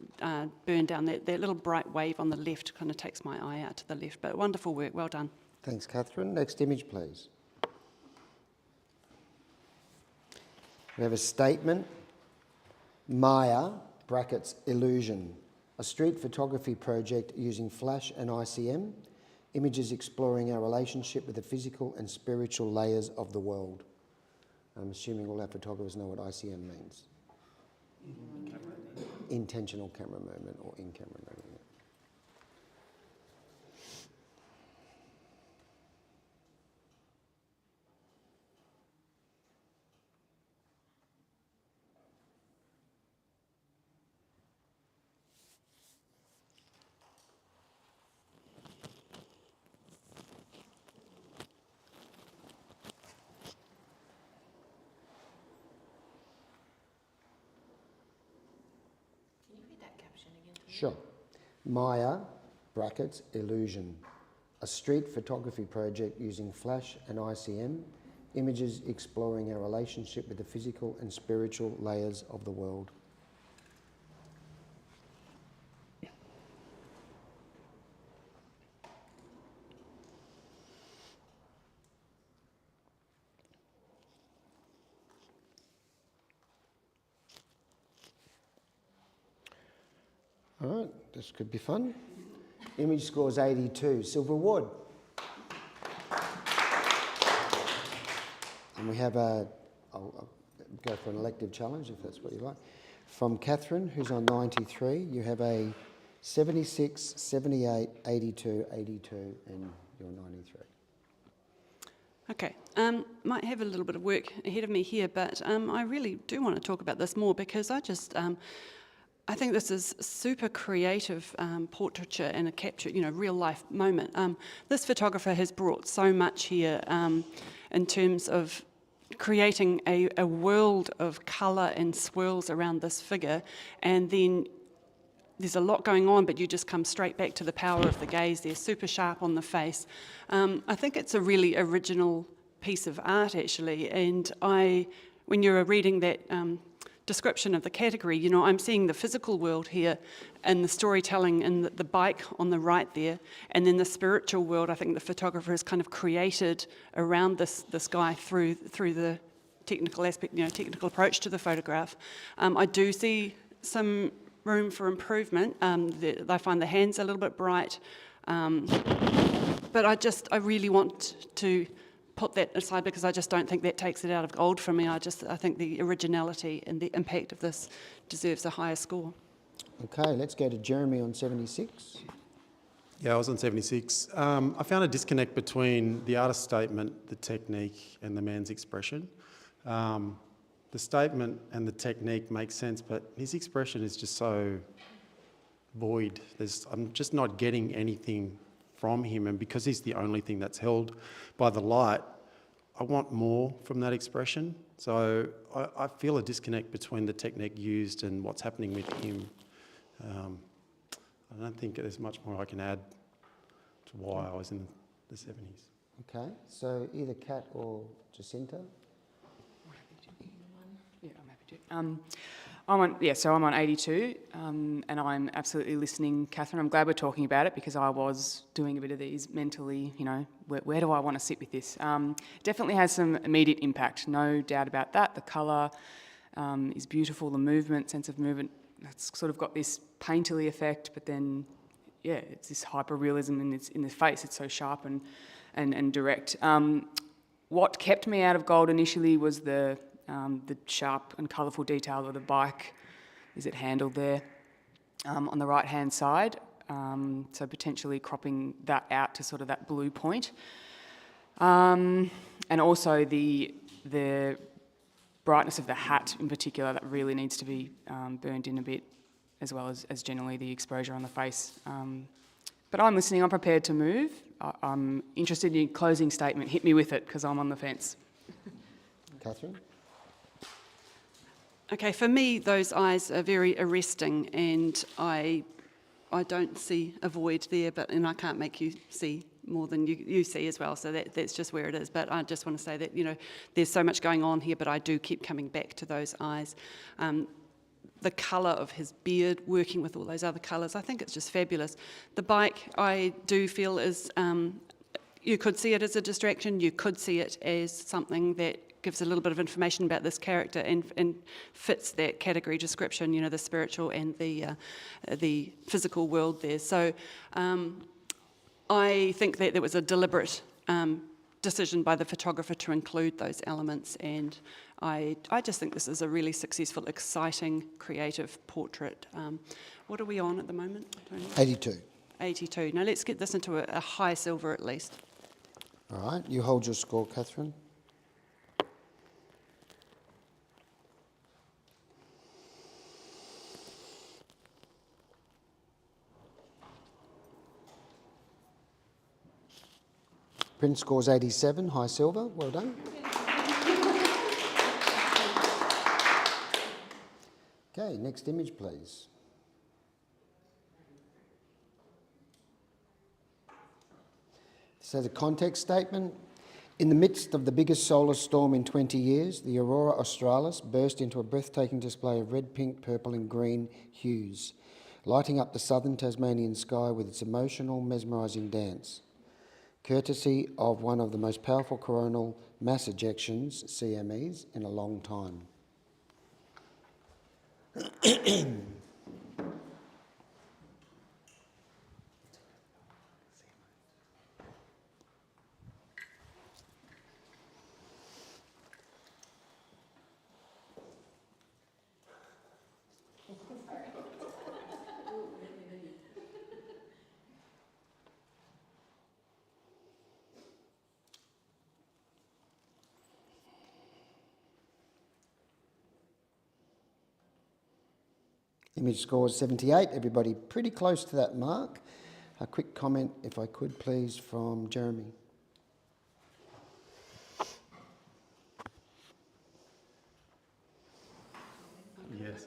burn down that little bright wave on the left, kind of takes my eye out to the left. But wonderful work, well done. Thanks, Catherine. Next image, please. We have a statement, Maya, brackets, illusion, a street photography project using flash and ICM, images exploring our relationship with the physical and spiritual layers of the world. I'm assuming all our photographers know what ICM means. Intentional camera movement or in-camera movement. Sure. Maya, brackets, illusion, a street photography project using flash and ICM, images exploring our relationship with the physical and spiritual layers of the world. All right, this could be fun. Image scores 82, silver award. And we have I'll go for an elective challenge if that's what you like. From Catherine, who's on 93, you have a 76, 78, 82, 82, and you're 93. Okay, might have a little bit of work ahead of me here, but I really do want to talk about this more because I think this is super creative portraiture and a capture, real life moment. This photographer has brought so much here in terms of creating a world of colour and swirls around this figure, and then there's a lot going on, but you just come straight back to the power of the gaze. They're super sharp on the face. I think it's a really original piece of art, actually, and when you're reading that description of the category, I'm seeing the physical world here and the storytelling and the bike on the right there, and then the spiritual world I think the photographer has kind of created around this guy through the technical aspect, technical approach to the photograph. I do see some room for improvement. I find the hands a little bit bright, but I really want to put that aside because I just don't think that takes it out of gold for me. I think the originality and the impact of this deserves a higher score. Okay, let's go to Jeremy on 76. Yeah, I was on 76. I found a disconnect between the artist's statement, the technique, and the man's expression. The statement and the technique make sense, but his expression is just so void. I'm just not getting anything from him, and because he's the only thing that's held by the light, I want more from that expression. So I feel a disconnect between the technique used and what's happening with him. I don't think there's much more I can add to why I was in the 70s. Okay, so either Kat or Jacinta? Yeah, I'm happy to. I'm on 82, and I'm absolutely listening, Catherine. I'm glad we're talking about it because I was doing a bit of these mentally, where do I want to sit with this? Definitely has some immediate impact, no doubt about that. The colour is beautiful, the movement, sense of movement, it's sort of got this painterly effect, but then, it's this hyper-realism in the face. It's so sharp and direct. What kept me out of gold initially was the sharp and colourful detail of the bike. Is it handled there on the right-hand side? So potentially cropping that out to sort of that blue point. And also the brightness of the hat in particular, that really needs to be burned in a bit, as well as generally the exposure on the face But I'm listening, I'm prepared to move. I'm interested in your closing statement. Hit me with it, because I'm on the fence. Catherine? Okay, for me, those eyes are very arresting, and I don't see a void there, and I can't make you see more than you see as well, so that's just where it is. But I just want to say that, you know, there's so much going on here, but I do keep coming back to those eyes. The colour of his beard, working with all those other colours, I think it's just fabulous. The bike, I do feel is, you could see it as a distraction, you could see it as something that gives a little bit of information about this character and fits that category description, you know, the spiritual and the physical world there. So I think that there was a deliberate decision by the photographer to include those elements, and I just think this is a really successful, exciting, creative portrait. What are we on at the moment, Tony? 82. 82. Now let's get this into a high silver at least. All right, you hold your score, Catherine. Prince scores 87, high silver. Well done. Okay, next image, please. This has a context statement. In the midst of the biggest solar storm in 20 years, the aurora australis burst into a breathtaking display of red, pink, purple and green hues, lighting up the southern Tasmanian sky with its emotional, mesmerising dance. Courtesy of one of the most powerful coronal mass ejections, CMEs, in a long time. Image scores 78, everybody pretty close to that mark. A quick comment, if I could please, from Jeremy. Yes.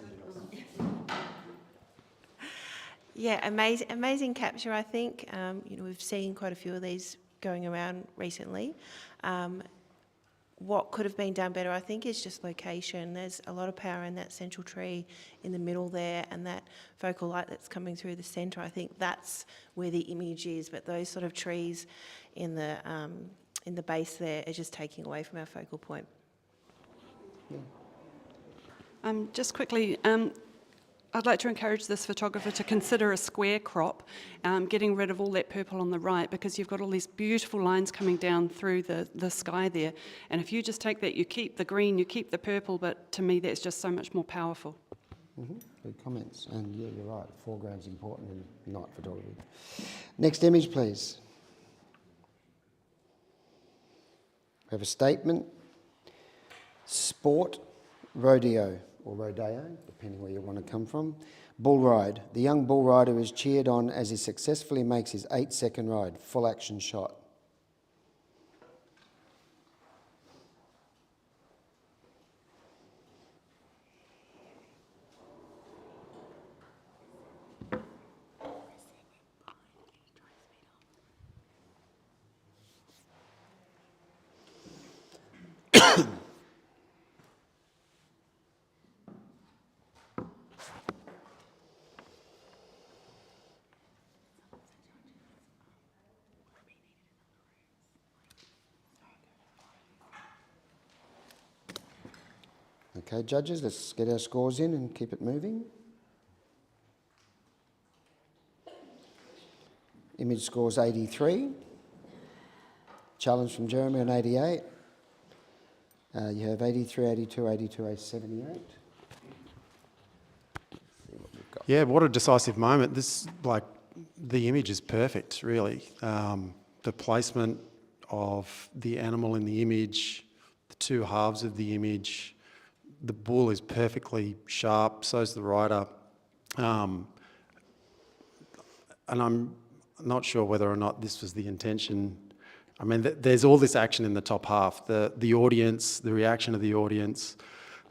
Yeah, amazing capture, I think. You know, we've seen quite a few of these going around recently. What could have been done better, I think, is just location. There's a lot of power in that central tree in the middle there, and that focal light that's coming through the centre. I think that's where the image is, but those sort of trees in the base there are just taking away from our focal point. Just quickly, I'd like to encourage this photographer to consider a square crop, getting rid of all that purple on the right, because you've got all these beautiful lines coming down through the sky there. And if you just take that, you keep the green, you keep the purple, but to me that's just so much more powerful. Good comments. And yeah, you're right, foreground's important in night photography. Next image, please. We have a statement. Sport, rodeo, or rodeo, depending where you want to come from. Bull ride. The young bull rider is cheered on as he successfully makes his 8-second ride. Full action shot. Okay, judges, let's get our scores in and keep it moving. Image scores 83. Challenge from Jeremy on 88. You have 83, 82, 82, 78. Yeah, what a decisive moment. This, like, the image is perfect, really. The placement of the animal in the image, the two halves of the image, the bull is perfectly sharp, so's the rider. And not sure whether or not this was the intention. I mean, there's all this action in the top half, the audience, the reaction of the audience.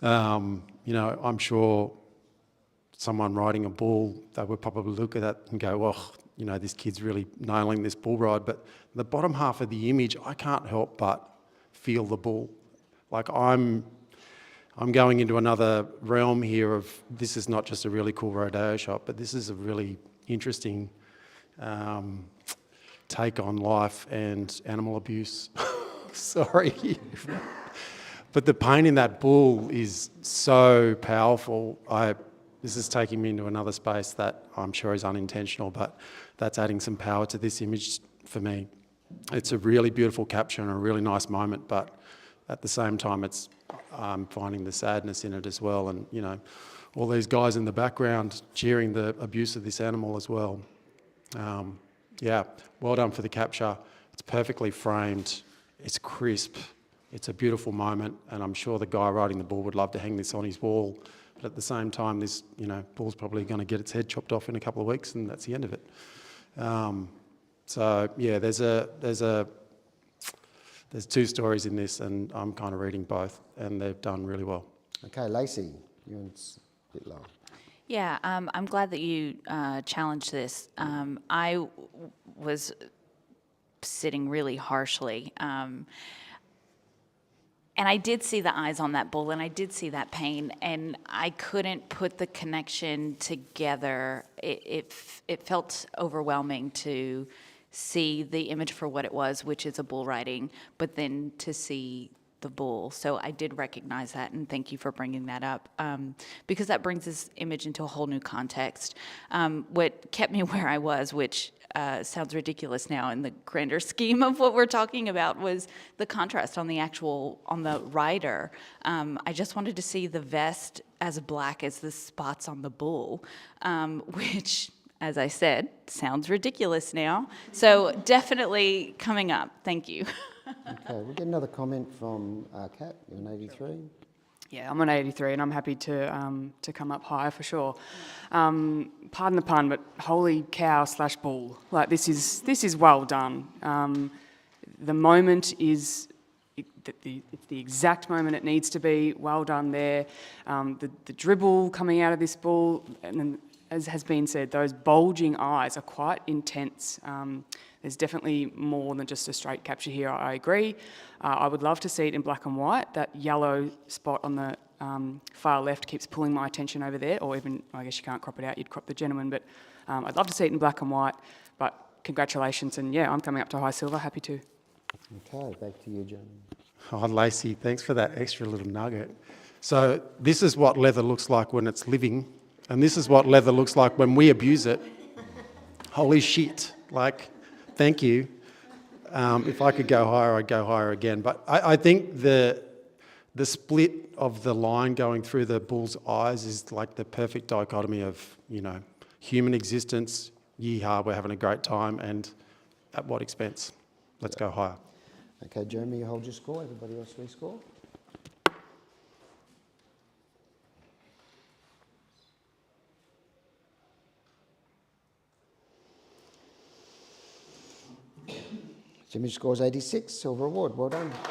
You know, I'm sure someone riding a bull, they would probably look at that and go, oh, you know, this kid's really nailing this bull ride. But the bottom half of the image, I can't help but feel the bull. Like I'm going into another realm here of, this is not just a really cool rodeo shot, but this is a really interesting take on life and animal abuse. Sorry. But the pain in that bull is so powerful. This is taking me into another space that I'm sure is unintentional, but that's adding some power to this image for me. It's a really beautiful capture and a really nice moment, but at the same time, I'm finding the sadness in it as well. And, you know, all these guys in the background cheering the abuse of this animal as well. Yeah, well done for the capture. It's perfectly framed. It's crisp. It's a beautiful moment, and I'm sure the guy riding the bull would love to hang this on his wall. But at the same time, this, you know, bull's probably going to get its head chopped off in a couple of weeks, and that's the end of it. So yeah, there's two stories in this, and I'm kind of reading both, and they've done really well. Okay, Lacey, you're a bit lower. Yeah, I'm glad that you challenged this. I was sitting really harshly. And I did see the eyes on that bull, and I did see that pain, and I couldn't put the connection together. It felt overwhelming to see the image for what it was, which is a bull riding, but then to see the bull. So I did recognize that, and thank you for bringing that up, because that brings this image into a whole new context. What kept me where I was, which sounds ridiculous now in the grander scheme of what we're talking about, was the contrast on the rider. I just wanted to see the vest as black as the spots on the bull, which, as I said, sounds ridiculous now. So definitely coming up. Thank you. Okay, we'll get another comment from Kat. You're an 83. Yeah, I'm an 83, and I'm happy to come up higher for sure. Pardon the pun, but holy cow / bull! Like this is well done. The moment is it's the exact moment it needs to be. Well done there. The dribble coming out of this bull, and then, as has been said, those bulging eyes are quite intense. There's definitely more than just a straight capture here, I agree. I would love to see it in black and white. That yellow spot on the far left keeps pulling my attention over there, or even, I guess you can't crop it out, you'd crop the gentleman, but I'd love to see it in black and white, but congratulations, and yeah, I'm coming up to high silver, happy to. Okay, back to you, John. Oh, Lacey, thanks for that extra little nugget. So this is what leather looks like when it's living, and this is what leather looks like when we abuse it. Holy shit, like, thank you. If I could go higher, I'd go higher again. But I think the split of the line going through the bull's eyes is like the perfect dichotomy of, you know, human existence, yeehaw, we're having a great time, and at what expense? Let's go higher. Okay, Jeremy, you hold your score. Everybody else rescore. Jimmy scores 86, silver award. Well done. Sorry,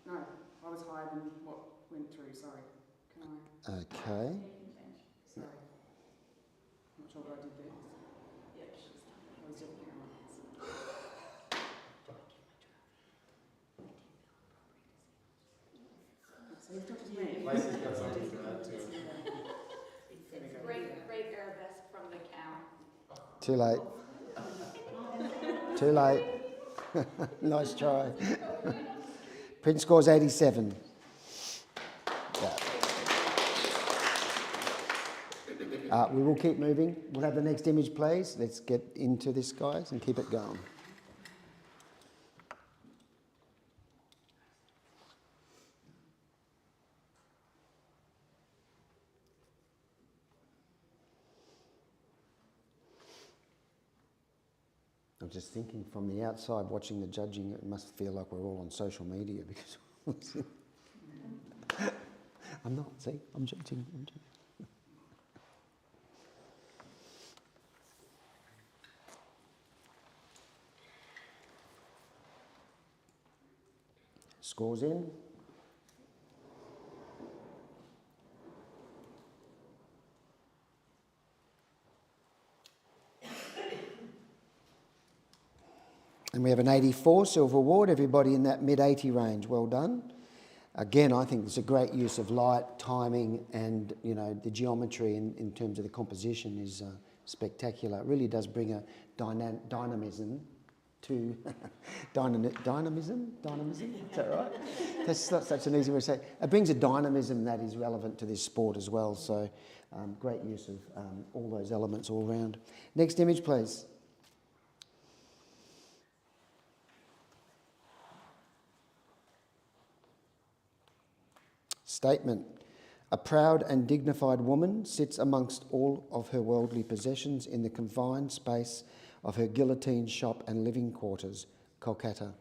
no, I was higher than what went through, sorry. Can I? Okay. Sorry. I'm not sure what I did there. Yep, I was definitely Lacey's got something to add to it. It's great arabesque from the cow. Too late. Too late. Nice try. Prince scores 87. Yeah. We will keep moving. We'll have the next image, please. Let's get into this, guys, and keep it going. I'm just thinking from the outside, watching the judging, it must feel like we're all on social media because I'm not, see, I'm judging. Scores in. And we have an 84 silver award. Everybody in that mid-80 range, well done. Again, I think it's a great use of light, timing, and the geometry in terms of the composition is spectacular. It really does bring a dynamism to dynamism. Is that right? That's not such an easy way to say it. It brings a dynamism that is relevant to this sport as well. So, great use of all those elements all round. Next image, please. Statement. A proud and dignified woman sits amongst all of her worldly possessions in the confined space of her guillotine shop and living quarters, Kolkata.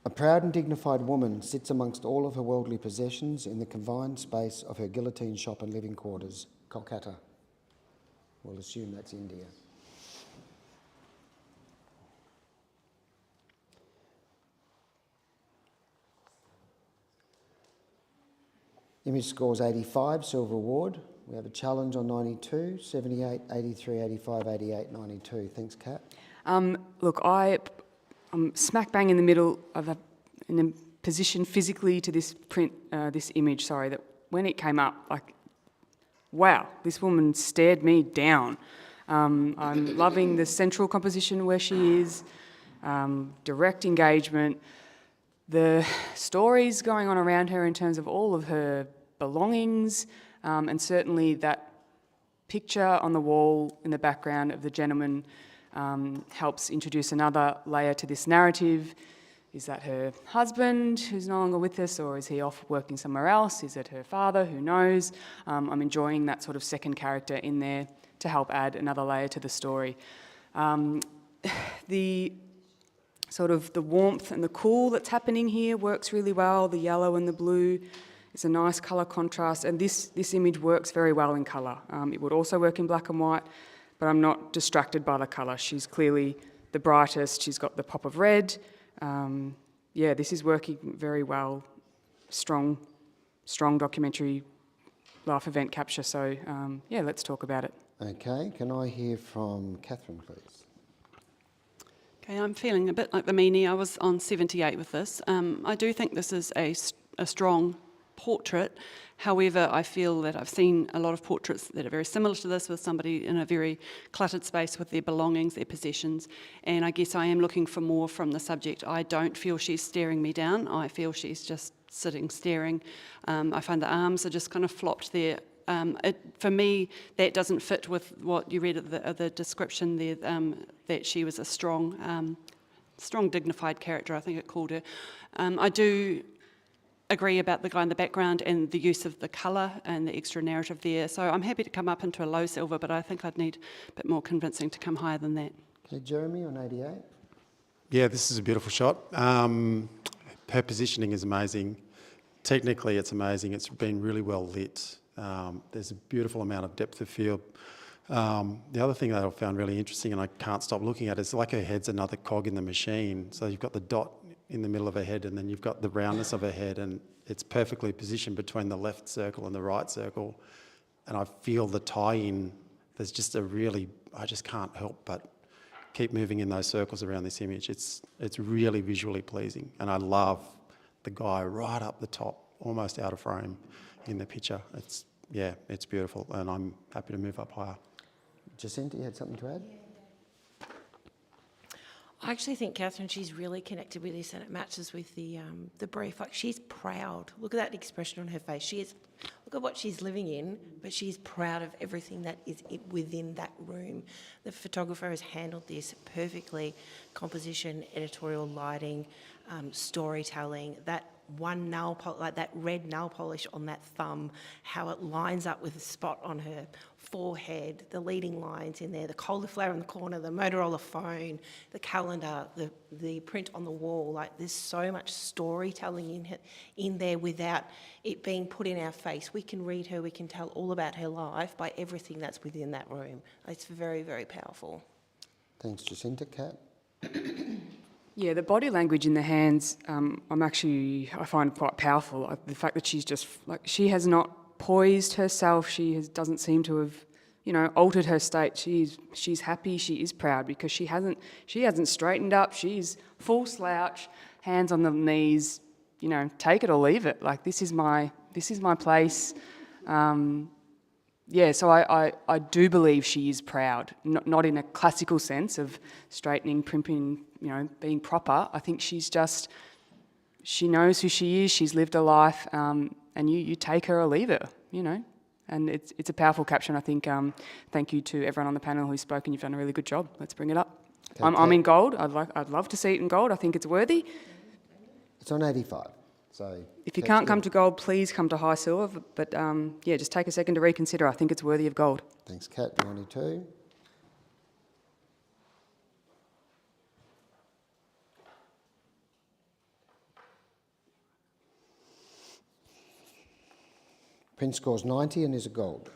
A proud and dignified woman sits amongst all of her worldly possessions in the confined space of her guillotine shop and living quarters, Kolkata. We'll assume that's India. Image scores 85, silver award. We have a challenge on 92, 78, 83, 85, 88, 92. Thanks, Kat. Look, I'm smack bang in the middle of in a position physically to this this image, that when it came up, like, wow, this woman stared me down. I'm loving the central composition where she is, direct engagement, the stories going on around her in terms of all of her belongings, and certainly that picture on the wall in the background of the gentleman helps introduce another layer to this narrative. Is that her husband who's no longer with us, or is he off working somewhere else? Is it her father? Who knows? I'm enjoying that sort of second character in there to help add another layer to the story. The sort of the warmth and the cool that's happening here works really well. The yellow and the blue is a nice colour contrast, and this image works very well in colour. It would also work in black and white, but I'm not distracted by the colour. She's clearly the brightest. She's got the pop of red. This is working very well. Strong documentary life event capture. So, let's talk about it. Okay, can I hear from Catherine, please? Okay, I'm feeling a bit like the meanie. I was on 78 with this. I do think this is a strong portrait. However, I feel that I've seen a lot of portraits that are very similar to this, with somebody in a very cluttered space with their belongings, their possessions, and I guess I am looking for more from the subject. I don't feel she's staring me down. I feel she's just sitting staring. I find the arms are just kind of flopped there. For me, that doesn't fit with what you read at the description there, that she was a strong, dignified character, I think it called her. I do agree about the guy in the background and the use of the colour and the extra narrative there. So I'm happy to come up into a low silver, but I think I'd need a bit more convincing to come higher than that. Okay, Jeremy on 88. Yeah, this is a beautiful shot. Her positioning is amazing. Technically, it's amazing. It's been really well lit. There's a beautiful amount of depth of field. The other thing that I found really interesting, and I can't stop looking at, is like her head's another cog in the machine. So you've got the dot in the middle of her head, and then you've got the roundness of her head, and it's perfectly positioned between the left circle and the right circle. And I feel the tie-in, there's just I just can't help but keep moving in those circles around this image. It's really visually pleasing, and I love the guy right up the top, almost out of frame in the picture. It's beautiful, and I'm happy to move up higher. Jacinta, you had something to add? I actually think, Catherine, she's really connected with this, and it matches with the brief. Like, she's proud. Look at that expression on her face. Look at what she's living in, but she's proud of everything that is within that room. The photographer has handled this perfectly. Composition, editorial lighting, storytelling, that one nail polish, like that red nail polish on that thumb, how it lines up with the spot on her forehead, the leading lines in there, the cauliflower in the corner, the Motorola phone, the calendar, the print on the wall. Like, there's so much storytelling in there without it being put in our face. We can read her, we can tell all about her life by everything that's within that room. It's very, very powerful. Thanks, Jacinta. Kat? Yeah, the body language in the hands, I find quite powerful. The fact that she's just, like, she has not poised herself, doesn't seem to have, altered her state. She's happy, she is proud, because she hasn't straightened up, she's full slouch, hands on the knees, take it or leave it. Like, this is my place. So I do believe she is proud, not in a classical sense of straightening, primping, being proper. I think she knows who she is, she's lived a life, and you take her or leave her, And it's a powerful caption, I think. Thank you to everyone on the panel who's spoken. You've done a really good job. Let's bring it up. Okay, I'm in gold. I'd love to see it in gold. I think it's worthy. It's on 85. So if you can't come to gold, please come to high silver. But just take a second to reconsider. I think it's worthy of gold. Thanks, Kat. 92. Print scores 90 and is a gold.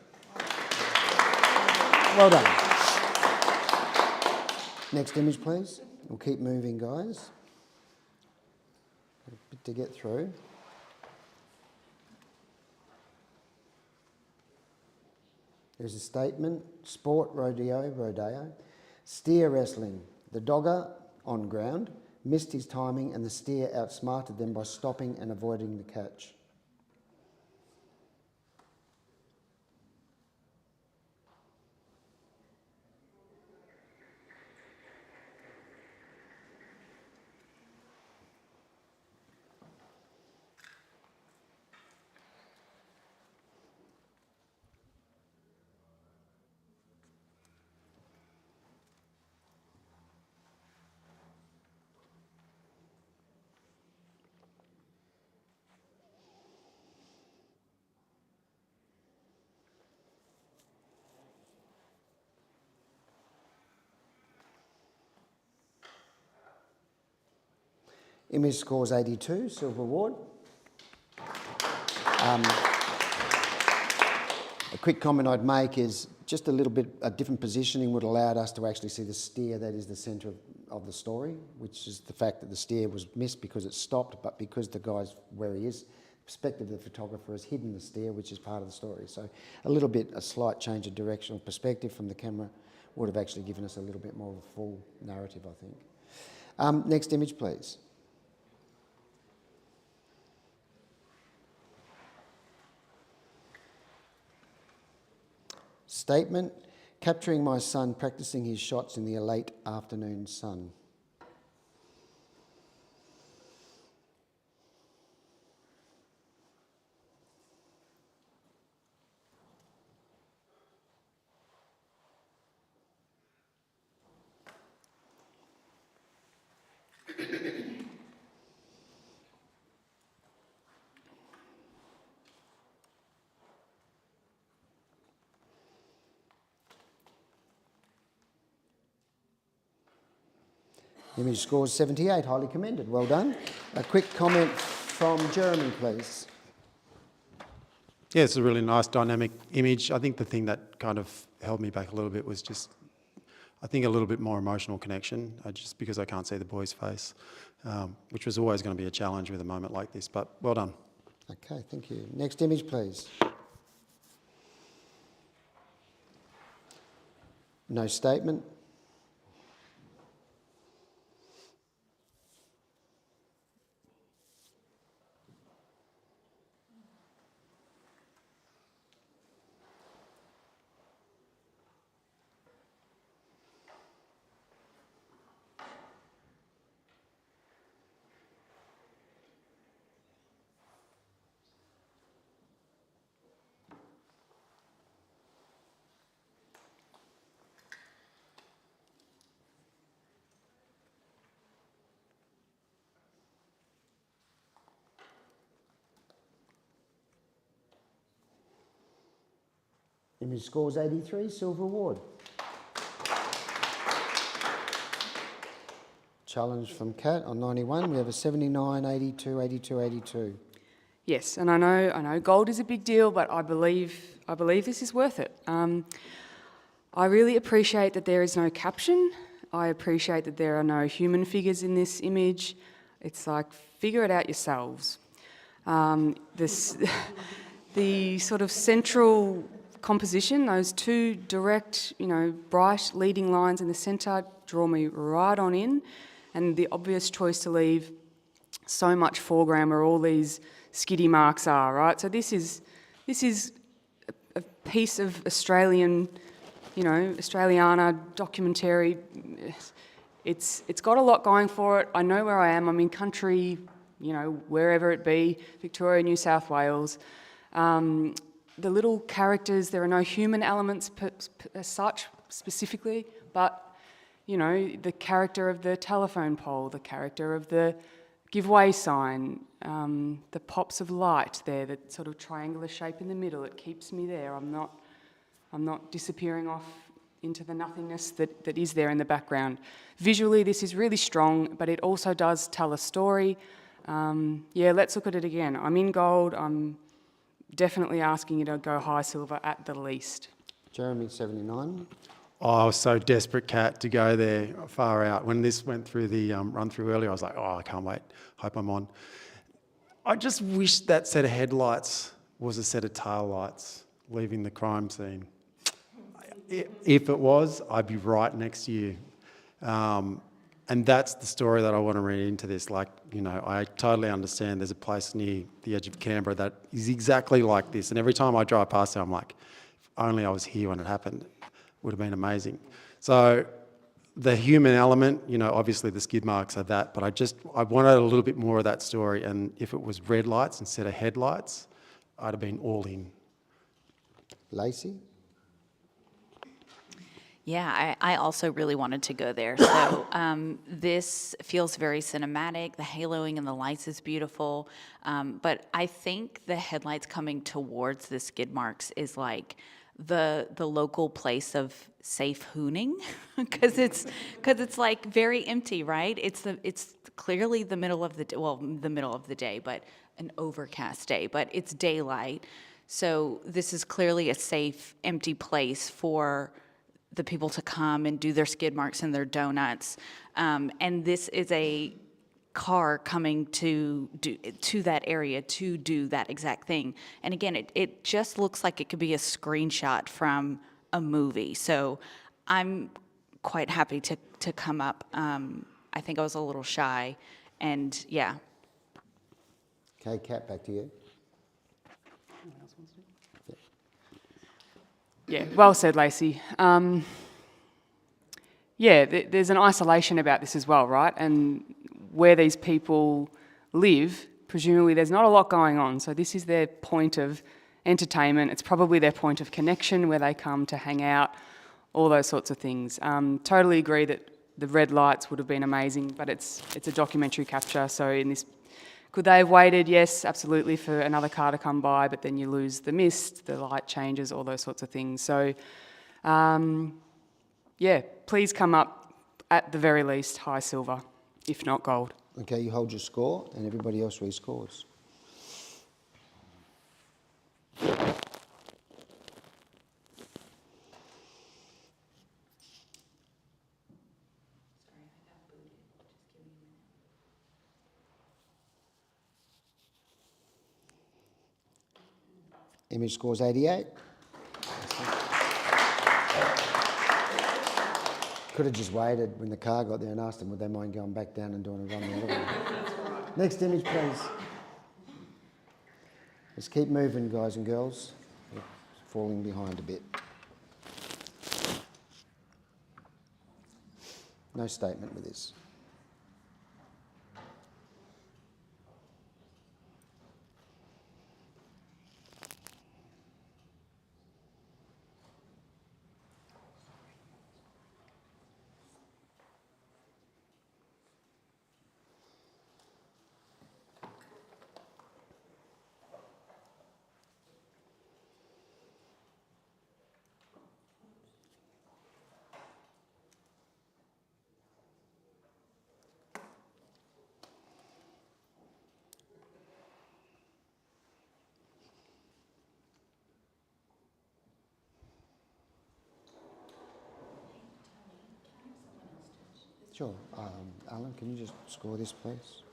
Well done. Next image, please. We'll keep moving, guys. Got a bit to get through. There's a statement: sport, rodeo, steer wrestling. The dogger, on ground, missed his timing and the steer outsmarted them by stopping and avoiding the catch. Image scores 82, silver award. A quick comment I'd make is just a little bit, a different positioning would allow us to actually see the steer that is the centre of the story, which is the fact that the steer was missed because it stopped, but because the guy's where he is, perspective of the photographer has hidden the steer, which is part of the story. So a slight change of directional perspective from the camera would have actually given us a little bit more of a full narrative, I think. Next image, please. Statement: capturing my son practicing his shots in the late afternoon sun. Image scores 78, highly commended, well done. A quick comment from Jeremy, please. Yeah, it's a really nice dynamic image. I think the thing that kind of held me back a little bit was just, I think, a little bit more emotional connection, just because I can't see the boy's face, which was always going to be a challenge with a moment like this, but well done. Okay, thank you. Next image, please. No statement. Image scores 83, silver award. Challenge from Kat on 91. We have a 79, 82, 82, 82. Yes, and I know gold is a big deal, but I believe this is worth it. I really appreciate that there is no caption. I appreciate that there are no human figures in this image. It's like, figure it out yourselves. The sort of central composition, those two direct, bright leading lines in the centre draw me right on in, and the obvious choice to leave so much foreground where all these skiddy marks are, right? So this is a piece of Australian, Australiana documentary. It's got a lot going for it. I know where I am. I'm in country, wherever it be, Victoria, New South Wales. The little characters, there are no human elements as such specifically, but the character of the telephone pole, the character of the giveaway sign, the pops of light there, that sort of triangular shape in the middle, it keeps me there. I'm not disappearing off into the nothingness that is there in the background. Visually, this is really strong, but it also does tell a story. Let's look at it again. I'm in gold. I'm definitely asking you to go high silver at the least. Jeremy, 79. Oh, I was so desperate, Kat, to go there far out. When this went through the run-through earlier, I was like, I can't wait. Hope I'm on. I just wish that set of headlights was a set of tail lights leaving the crime scene. If it was, I'd be right next to you. And that's the story that I want to read into this. I totally understand there's a place near the edge of Canberra that is exactly like this. And every time I drive past there, I'm like, if only I was here when it happened. Would have been amazing. So the human element, obviously the skid marks are that, but I wanted a little bit more of that story. And if it was red lights instead of headlights, I'd have been all in. Lacey? Yeah, I also really wanted to go there. So this feels very cinematic. The haloing and the lights is beautiful. But I think the headlights coming towards the skid marks is like the local place of safe hooning, because it's like very empty, right? It's clearly the middle of the day, but an overcast day, but it's daylight. So this is clearly a safe, empty place for the people to come and do their skid marks and their donuts. And this is a car coming to that area to do that exact thing. And again, it just looks like it could be a screenshot from a movie. So I'm quite happy to come up. I think I was a little shy, and yeah. Okay, Kat, back to you. Yeah, well said, Lacey. There's an isolation about this as well, right? And where these people live, presumably there's not a lot going on. So this is their point of entertainment. It's probably their point of connection where they come to hang out, all those sorts of things. Totally agree that the red lights would have been amazing, but it's a documentary capture. So in this, could they have waited? Yes, absolutely, for another car to come by, but then you lose the mist, the light changes, all those sorts of things. So, please come up at the very least high silver, if not gold. Okay, you hold your score, and everybody else rescores. Image scores 88. Could have just waited when the car got there and asked them would they mind going back down and doing a run the other way. Next image, please. Let's keep moving, guys and girls. We're falling behind a bit. No statement with this. Sure. Alan, can you just score this, please?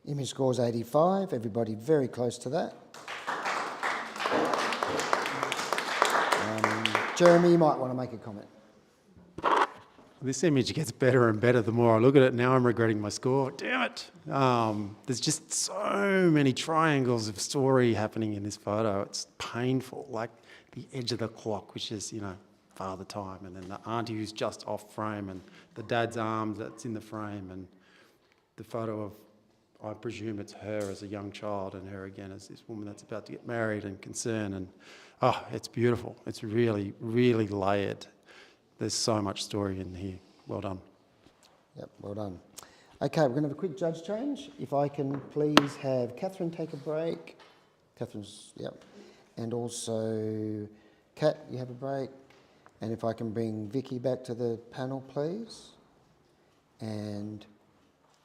Image scores 85, everybody very close to that. Jeremy, you might want to make a comment. This image gets better and better the more I look at it. Now I'm regretting my score. Damn it. There's just so many triangles of story happening in this photo. It's painful, like the edge of the clock, which is, Father Time, and then the auntie who's just off frame, and the dad's arms that's in the frame, and the photo of, I presume it's her as a young child and her again as this woman that's about to get married and concerned. And it's beautiful. It's really, really layered. There's so much story in here. Well done. Yep, well done. Okay, we're going to have a quick judge change. If I can please have Catherine take a break. Catherine's, yep. And also, Kat, you have a break. And if I can bring Vicky back to the panel, please. And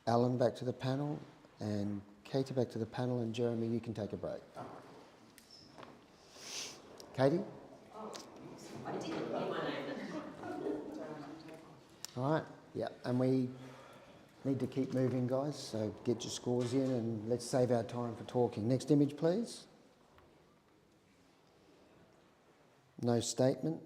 Alan back to the panel. And Katie back to the panel, and Jeremy, you can take a break. Katie? I didn't hear my name. All right, yeah, and we need to keep moving, guys, so get your scores in and let's save our time for talking. Next image, please. No statement.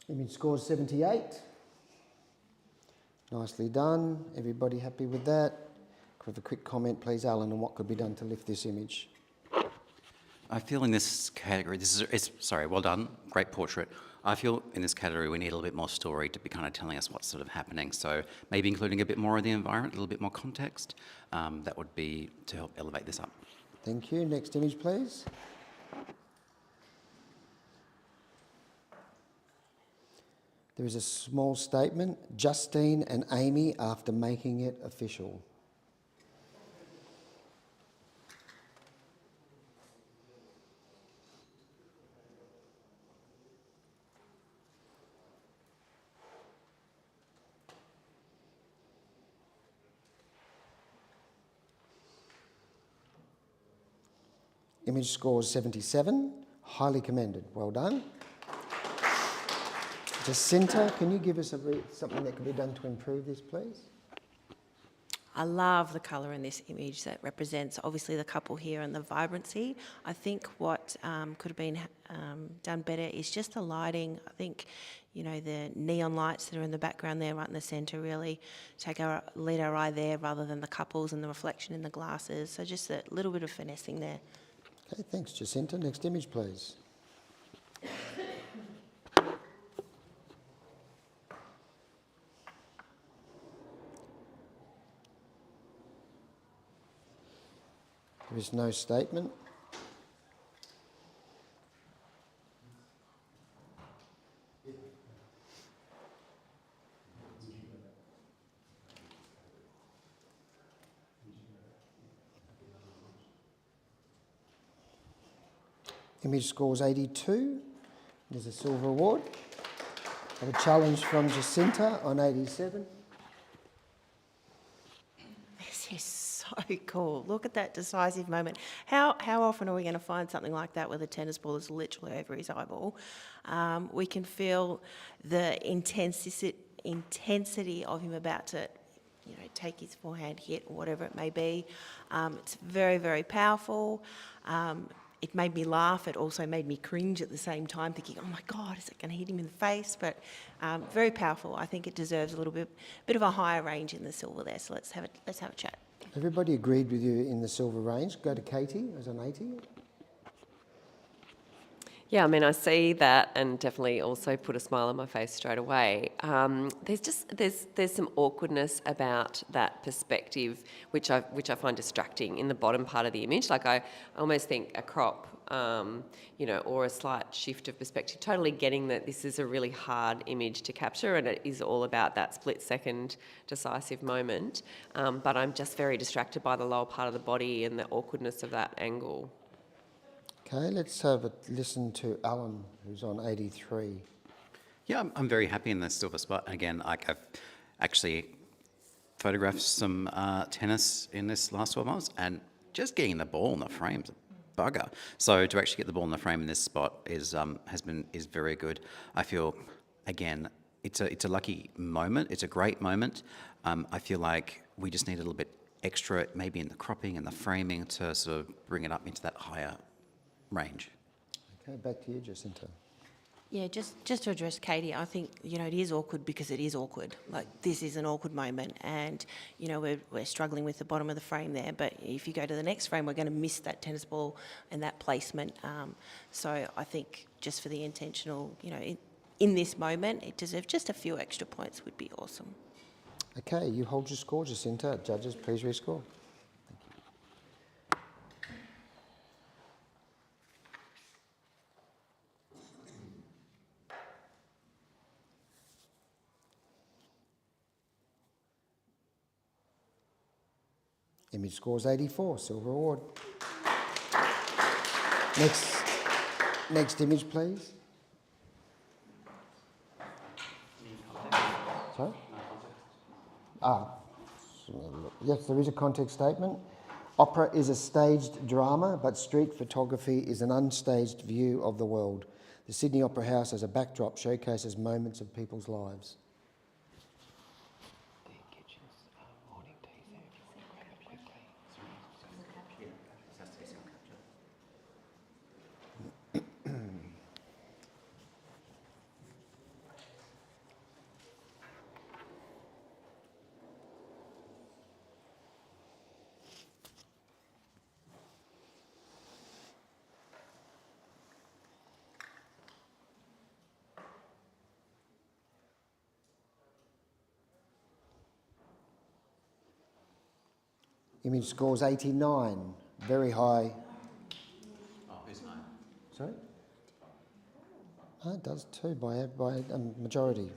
Image scores 78. Nicely done. Everybody happy with that? Could have a quick comment, please, Alan, on what could be done to lift this image? I feel in this category, well done, great portrait. I feel in this category we need a little bit more story to be kind of telling us what's sort of happening. So maybe including a bit more of the environment, a little bit more context. That would be to help elevate this up. Thank you. Next image, please. There is a small statement, Justine and Amy after making it official. Image scores 77, highly commended, well done. Jacinta, can you give us something that could be done to improve this, please? I love the colour in this image that represents obviously the couple here and the vibrancy. I think what could have been done better is just the lighting. I think, the neon lights that are in the background there right in the centre really lead our eye there rather than the couples and the reflection in the glasses. So just a little bit of finessing there. Okay, thanks, Jacinta. Next image, please. There is no statement. Image scores 82. There's a silver award. I have a challenge from Jacinta on 87. This is so cool. Look at that decisive moment. How often are we going to find something like that where the tennis ball is literally over his eyeball? We can feel the intensity of him about to take his forehand hit or whatever it may be. It's very, very powerful. it made me laugh. It also made me cringe at the same time, thinking, "Oh my God, is it going to hit him in the face?" But very powerful. I think it deserves a little bit of a higher range in the silver there. So let's have a chat. Everybody agreed with you in the silver range. Go to Katie as an 80. Yeah, I mean, I see that and definitely also put a smile on my face straight away. There's some awkwardness about that perspective, which I find distracting in the bottom part of the image. Like I almost think a crop, or a slight shift of perspective. Totally getting that this is a really hard image to capture, and it is all about that split-second decisive moment. But I'm just very distracted by the lower part of the body and the awkwardness of that angle. Okay, let's have a listen to Alan, who's on 83. Yeah, I'm very happy in the silver spot. Again, I've actually photographed some tennis in this last 12 months, and just getting the ball in the frame's a bugger. So to actually get the ball in the frame in this spot is very good. I feel, again, it's a lucky moment. It's a great moment. I feel like we just need a little bit extra, maybe in the cropping and the framing, to sort of bring it up into that higher range. Okay, back to you, Jacinta. Yeah, just to address Katie, I think, it is awkward because it is awkward. Like, this is an awkward moment, and, we're struggling with the bottom of the frame there, but if you go to the next frame, we're going to miss that tennis ball and that placement. So I think just for the intentional, in this moment, it deserves just a few extra points would be awesome. Okay, you hold your score, Jacinta. Judges, please rescore. Image scores 84, silver award. Next image, please. Sorry? Yes, there is a context statement. Opera is a staged drama, but street photography is an unstaged view of the world. The Sydney Opera House as a backdrop showcases moments of people's lives. Image scores 89, very high. Oh, who's 9? Sorry? Oh, it does too, by a majority.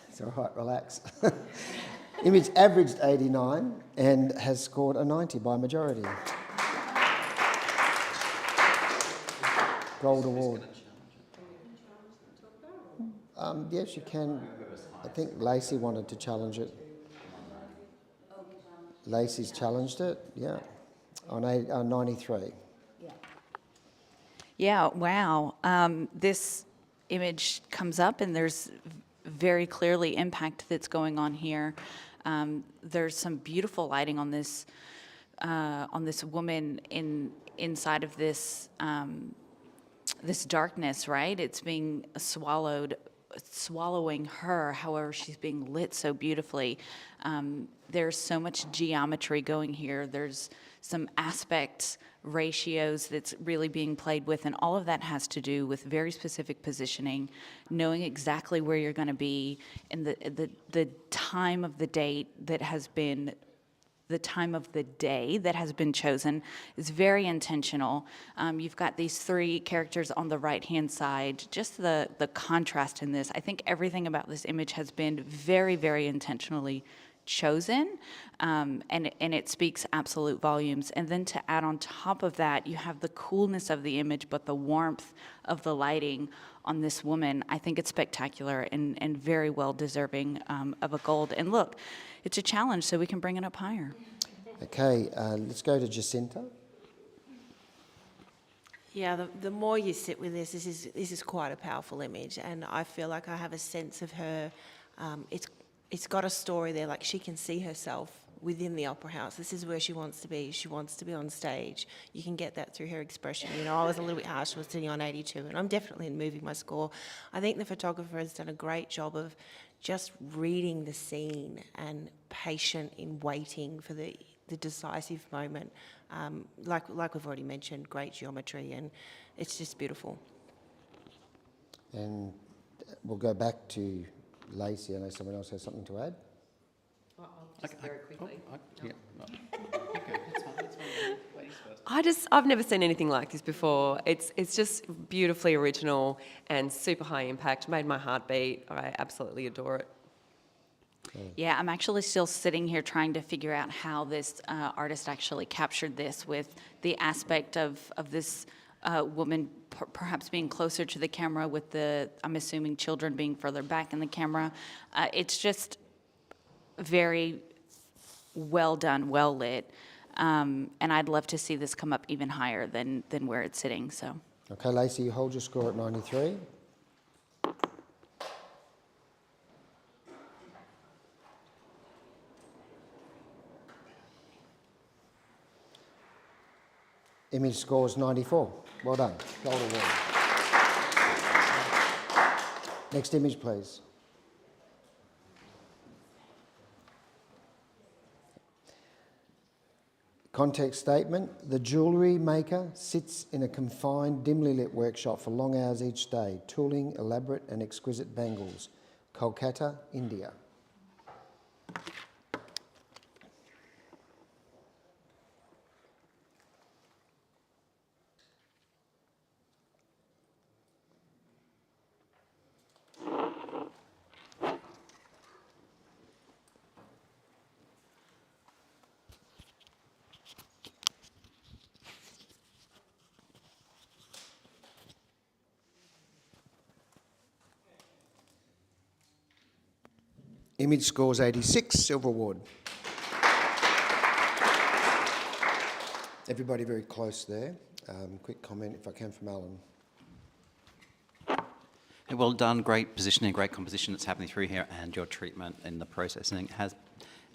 It's all right, relax. Image averaged 89 and has scored a 90 by majority. Gold award. Yes, you can. I think Lacey wanted to challenge it. Lacey's challenged it, yeah, on 93. Yeah, wow. This image comes up and there's very clearly impact that's going on here. There's some beautiful lighting on this woman inside of this this darkness, right? It's being swallowing her, however she's being lit so beautifully. There's so much geometry going here. There's some aspect ratios that's really being played with, and all of that has to do with very specific positioning, knowing exactly where you're going to be, and the time of the date that has been the time of the day that has been chosen is very intentional. You've got these three characters on the right-hand side. Just the contrast in this. I think everything about this image has been very, very intentionally chosen, and it speaks absolute volumes. And then to add on top of that, you have the coolness of the image, but the warmth of the lighting on this woman. I think it's spectacular and very well deserving of a gold. And look, it's a challenge, so we can bring it up higher. Okay, let's go to Jacinta. Yeah, the more you sit with this is quite a powerful image, and I feel like I have a sense of her. it's got a story there. Like, she can see herself within the opera house. This is where she wants to be. She wants to be on stage. You can get that through her expression. You know, I was a little bit harsh. I was sitting on 82, and I'm definitely moving my score. I think the photographer has done a great job of just reading the scene and patient in waiting for the decisive moment. Like we've already mentioned, great geometry, and it's just beautiful. And we'll go back to Lacey. I know someone else has something to add. Very quickly. I've never seen anything like this before. It's just beautifully original and super high impact. Made my heart beat. I absolutely adore it. Yeah, I'm actually still sitting here trying to figure out how this artist actually captured this with the aspect of this woman perhaps being closer to the camera with the, I'm assuming, children being further back in the camera. It's just very well done, well lit. And I'd love to see this come up even higher than where it's sitting. So. Okay, Lacey, you hold your score at 93. Image scores 94. Well done. Gold award. Next image, please. Context statement. The jewellery maker sits in a confined, dimly lit workshop for long hours each day, tooling elaborate and exquisite bangles. Kolkata, India. Image scores 86, Silver Award. Everybody very close there. Quick comment, if I can, from Alan. Well done, great positioning, great composition that's happening through here, and your treatment and the processing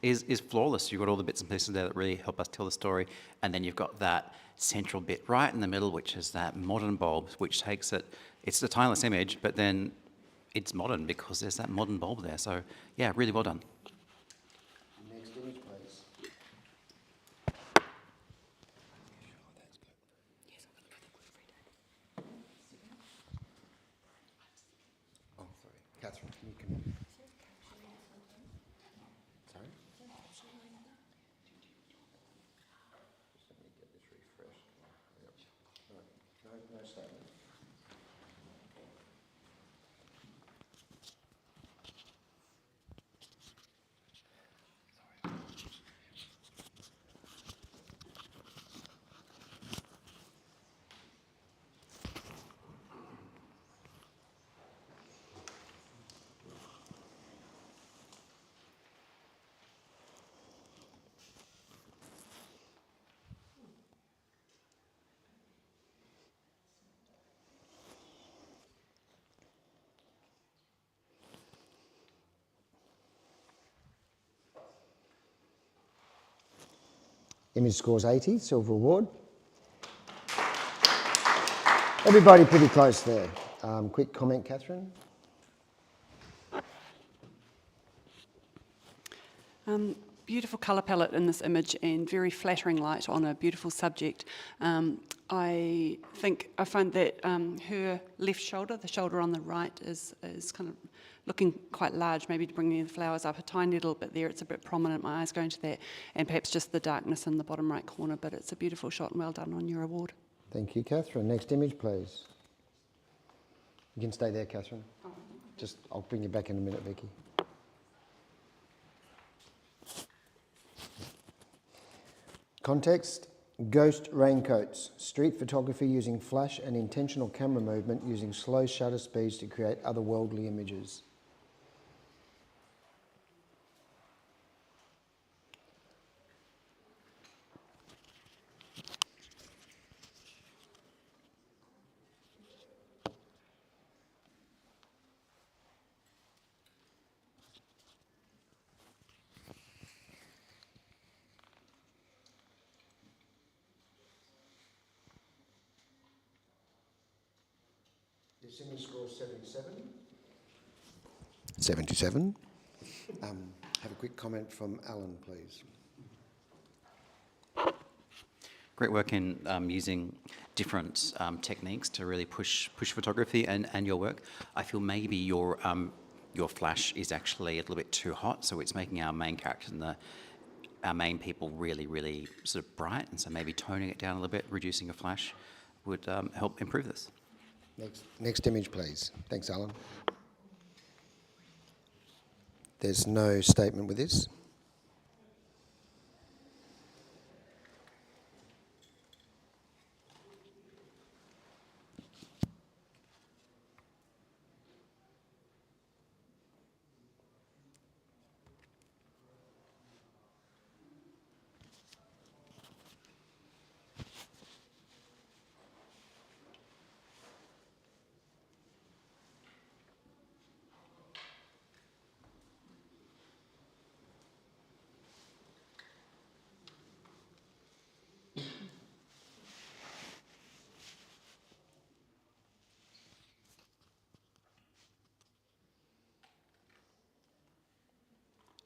is flawless. You've got all the bits and pieces there that really help us tell the story, and then you've got that central bit right in the middle, which is that modern bulb, which takes it, it's a timeless image, but then it's modern because there's that modern bulb there. So yeah, really well done. Next image, please. Oh, sorry. Catherine, you can... Sorry? Let me get this refreshed. Yep. No statement. Image scores 80, Silver Award. Everybody pretty close there. Quick comment, Catherine. Beautiful colour palette in this image and very flattering light on a beautiful subject. I find that her left shoulder, the shoulder on the right, is kind of looking quite large, maybe to bring the flowers up a tiny little bit there. It's a bit prominent, my eyes going to that, and perhaps just the darkness in the bottom right corner, but it's a beautiful shot and well done on your award. Thank you, Catherine. Next image, please. You can stay there, Catherine. I'll bring you back in a minute, Vicky. Context, ghost raincoats, street photography using flash and intentional camera movement using slow shutter speeds to create otherworldly images. This image score 77. 77. Have a quick comment from Alan, please. Great work in using different techniques to really push photography and your work. I feel maybe your flash is actually a little bit too hot, so it's making our main characters and our main people really sort of bright, and so maybe toning it down a little bit, reducing your flash would help improve this. Next image, please. Thanks, Alan. There's no statement with this.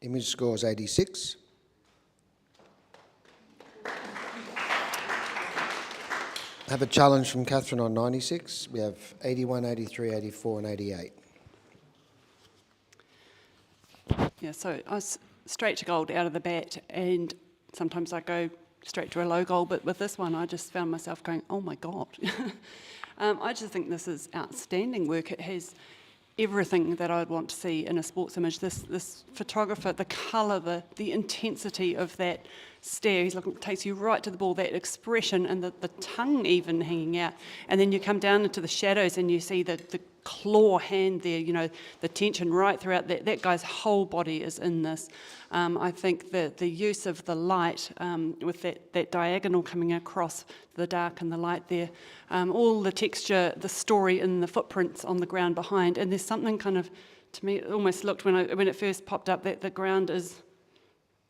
Image score is 86. I have a challenge from Catherine on 96. We have 81, 83, 84 and 88. Yeah, so I was straight to gold out of the bat, and sometimes I go straight to a low goal, but with this one I just found myself going, oh my God. I just think this is outstanding work. It has everything that I'd want to see in a sports image. This photographer, the colour, the intensity of that stare, he's looking, takes you right to the ball, that expression and the tongue even hanging out. And then you come down into the shadows and you see the claw hand there, you know, the tension right throughout. That guy's whole body is in this. I think that the use of the light with that diagonal coming across the dark and the light there, all the texture, the story in the footprints on the ground behind, and there's something kind of, to me, it almost looked when it first popped up that the ground is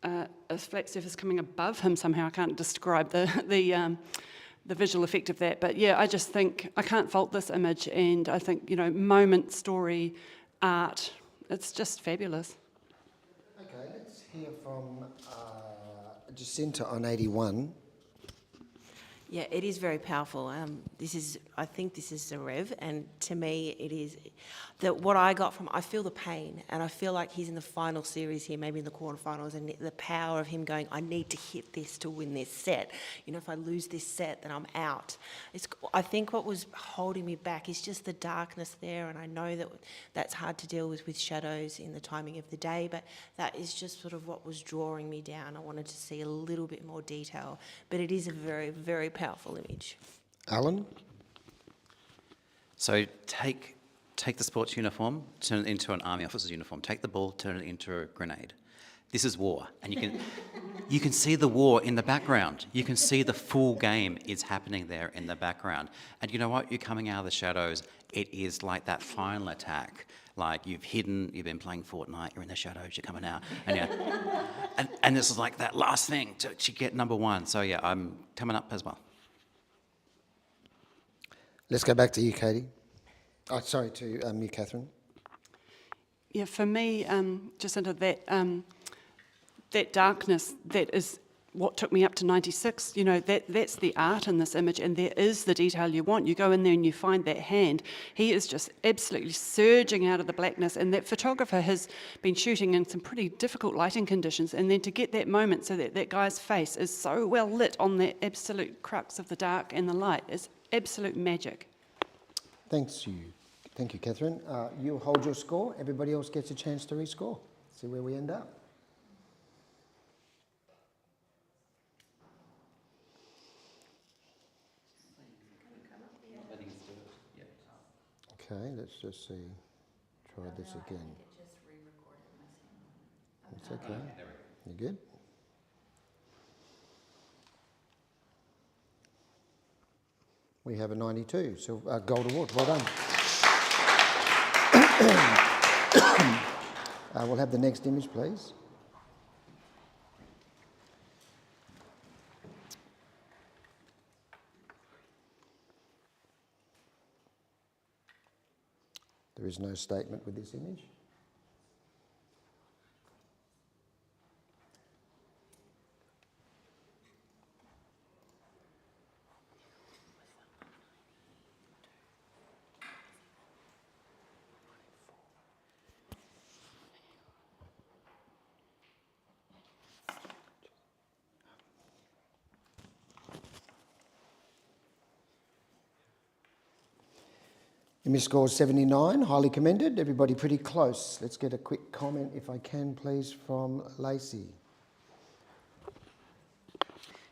a flat surface coming above him somehow. I can't describe the visual effect of that, but yeah, I just think I can't fault this image, and I think, you know, moment, story, art, it's just fabulous. Okay, let's hear from Jacinta on 81. Yeah, it is very powerful. I think this is the rev, and to me, it is that what I got from. I feel the pain, and I feel like he's in the final series here, maybe in the quarterfinals, and the power of him going, I need to hit this to win this set. You know, if I lose this set, then I'm out. I think what was holding me back is just the darkness there, and I know that that's hard to deal with shadows in the timing of the day, but that is just sort of what was drawing me down. I wanted to see a little bit more detail, but it is a very, very powerful image. Alan? So take the sports uniform, turn it into an army officer's uniform. Take the ball, turn it into a grenade. This is war, and you can see the war in the background. You can see the full game is happening there in the background. And you know what? You're coming out of the shadows. It is like that final attack. Like you've been playing Fortnite, you're in the shadows, you're coming out, and this is like that last thing to get number one. So yeah, I'm coming up as well. Let's go back to you, Katie. Oh, sorry, to you, Catherine. Yeah, for me, just into that darkness, that is what took me up to 96. You know, that's the art in this image, and there is the detail you want. You go in there and you find that hand. He is just absolutely surging out of the blackness, and that photographer has been shooting in some pretty difficult lighting conditions, and then to get that moment so that guy's face is so well lit on that absolute crux of the dark and the light is absolute magic. Thank you, Catherine. You hold your score. Everybody else gets a chance to rescore. See where we end up. Okay, let's just see. Try this again. It's okay. You good? We have a 92, so gold award. Well done. We'll have the next image, please. is no statement with this image. Image score 79, highly commended. Everybody pretty close. Let's get a quick comment, if I can, please, from Lacey.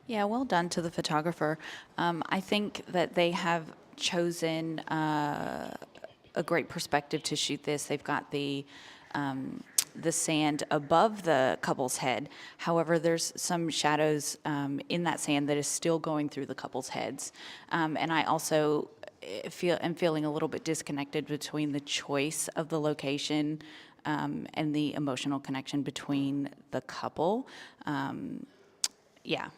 Yeah, well done to the photographer. I think that they have chosen a great perspective to shoot this. They've got the sand above the couple's head. However, there's some shadows in that sand that is still going through the couple's heads. And I also am feeling a little bit disconnected between the choice of the location and the emotional connection between the couple. Yeah.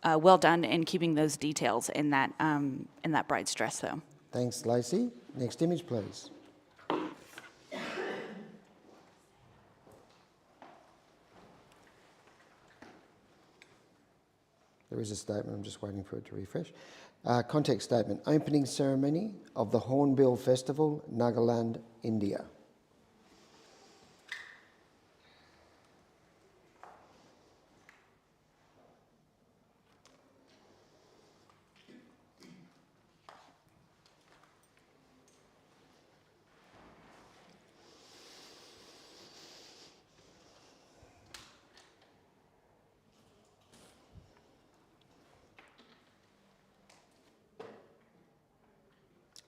Well done in keeping those details in that bride's dress, though. Thanks, Lacey. Next image, please. There is a statement, I'm just waiting for it to refresh. Context statement, opening ceremony of the Hornbill Festival, Nagaland, India.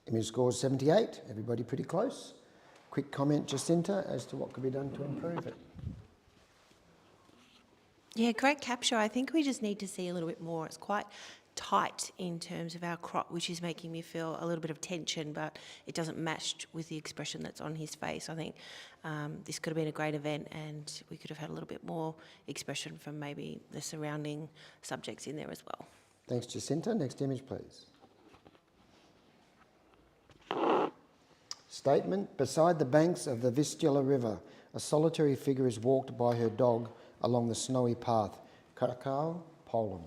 Image score 78, everybody pretty close. Quick comment, Jacinta, as to what could be done to improve it. Yeah, great capture. I think we just need to see a little bit more. It's quite tight in terms of our crop, which is making me feel a little bit of tension, but it doesn't match with the expression that's on his face. I think this could have been a great event and we could have had a little bit more expression from maybe the surrounding subjects in there as well. Thanks, Jacinta. Next image, please. Statement, beside the banks of the Vistula River, a solitary figure is walked by her dog along the snowy path. Krakow, Poland.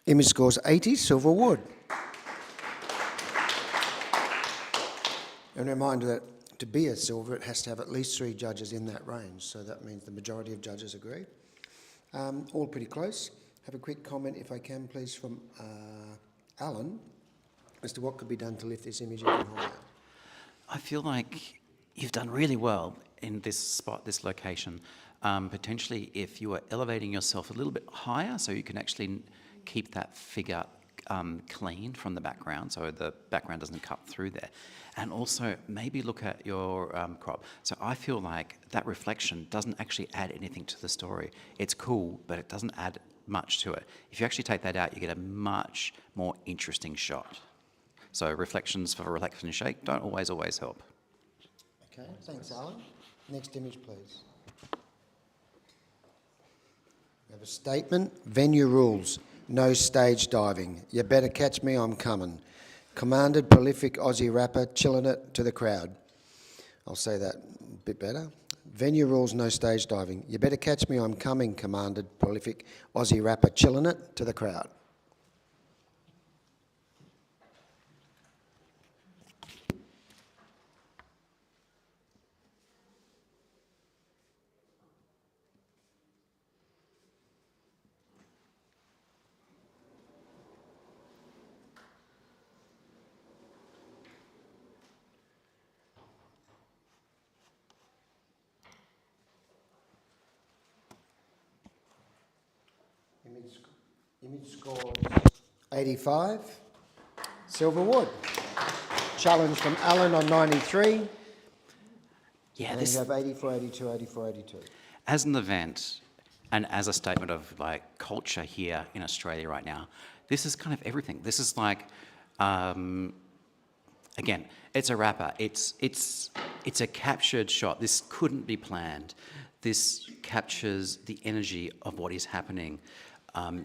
Image scores 80, silver wood. And a reminder that to be a silver, it has to have at least 3 judges in that range. So that means the majority of judges agree. All pretty close. Have a quick comment, if I can, please, from Alan, as to what could be done to lift this image even higher. I feel like you've done really well in this spot, this location. Potentially, if you are elevating yourself a little bit higher, so you can actually keep that figure clean from the background, so the background doesn't cut through there. And also, maybe look at your crop. So I feel like that reflection doesn't actually add anything to the story. It's cool, but it doesn't add much to it. If you actually take that out, you get a much more interesting shot. So reflections for reflection's sake don't always help. Okay, thanks, Alan. Next image, please. We have a statement, venue rules. No stage diving. You better catch me, I'm coming. Commanded prolific Aussie rapper, chilling it to the crowd. I'll say that a bit better. Venue rules, no stage diving. You better catch me, I'm coming, commanded prolific Aussie rapper, chilling it to the crowd. Image scores 85. Silver Wood. Challenge from Alan on 93. Yeah, and this... you have 84, 82, 84, 82. As an event and as a statement of like culture here in Australia right now, this is kind of everything. This is like, again, it's a rapper. It's a captured shot. This couldn't be planned. This captures the energy of what is happening.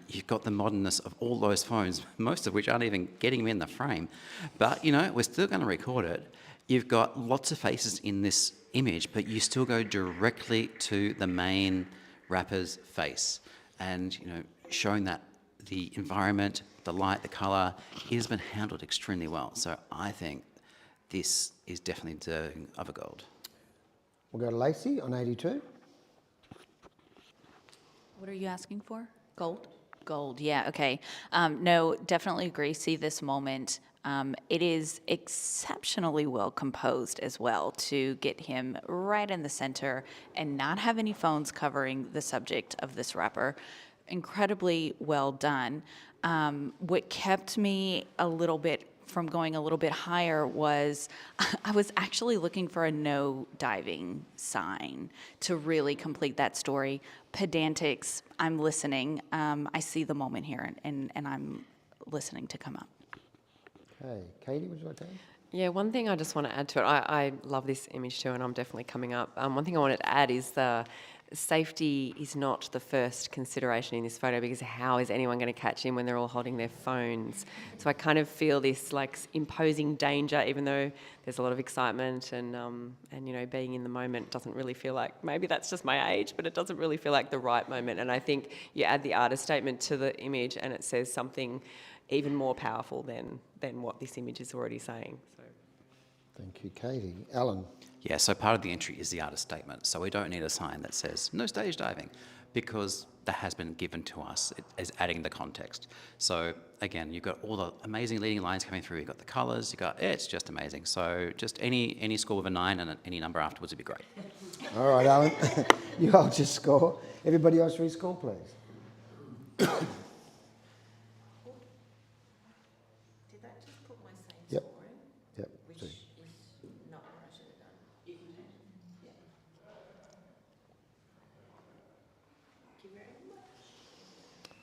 You've got the modernness of all those phones, most of which aren't even getting them in the frame. But, you know, we're still going to record it. You've got lots of faces in this image, but you still go directly to the main rapper's face. And, you know, showing that the environment, the light, the colour, it has been handled extremely well. So I think this is definitely deserving of a gold. We'll go to Lacey on 82. What are you asking for? Gold? Gold, yeah, okay. No, definitely agree. See this moment. It is exceptionally well composed as well to get him right in the center and not have any phones covering the subject of this rapper. Incredibly well done. What kept me a little bit from going a little bit higher was I was actually looking for a no diving sign to really complete that story. Pedantics, I'm listening. I see the moment here and I'm listening to come up. Okay, Katie, would you like to add? Yeah, one thing I just want to add to it, I love this image too, and I'm definitely coming up. One thing I wanted to add is the safety is not the first consideration in this photo, because how is anyone going to catch him when they're all holding their phones? So I kind of feel this like imposing danger, even though there's a lot of excitement and you know, being in the moment doesn't really feel like, maybe that's just my age, but it doesn't really feel like the right moment. And I think you add the artist statement to the image and it says something even more powerful than what this image is already saying. So. Thank you, Katie. Alan? Yeah, so part of the entry is the artist statement. So we don't need a sign that says no stage diving, because that has been given to us as adding the context. So again, you've got all the amazing leading lines coming through. You've got the colours. It's just amazing. So just any score with a 9 and any number afterwards would be great. All right, Alan. You hold your score. Everybody else rescore, please. Yep. Yep. See.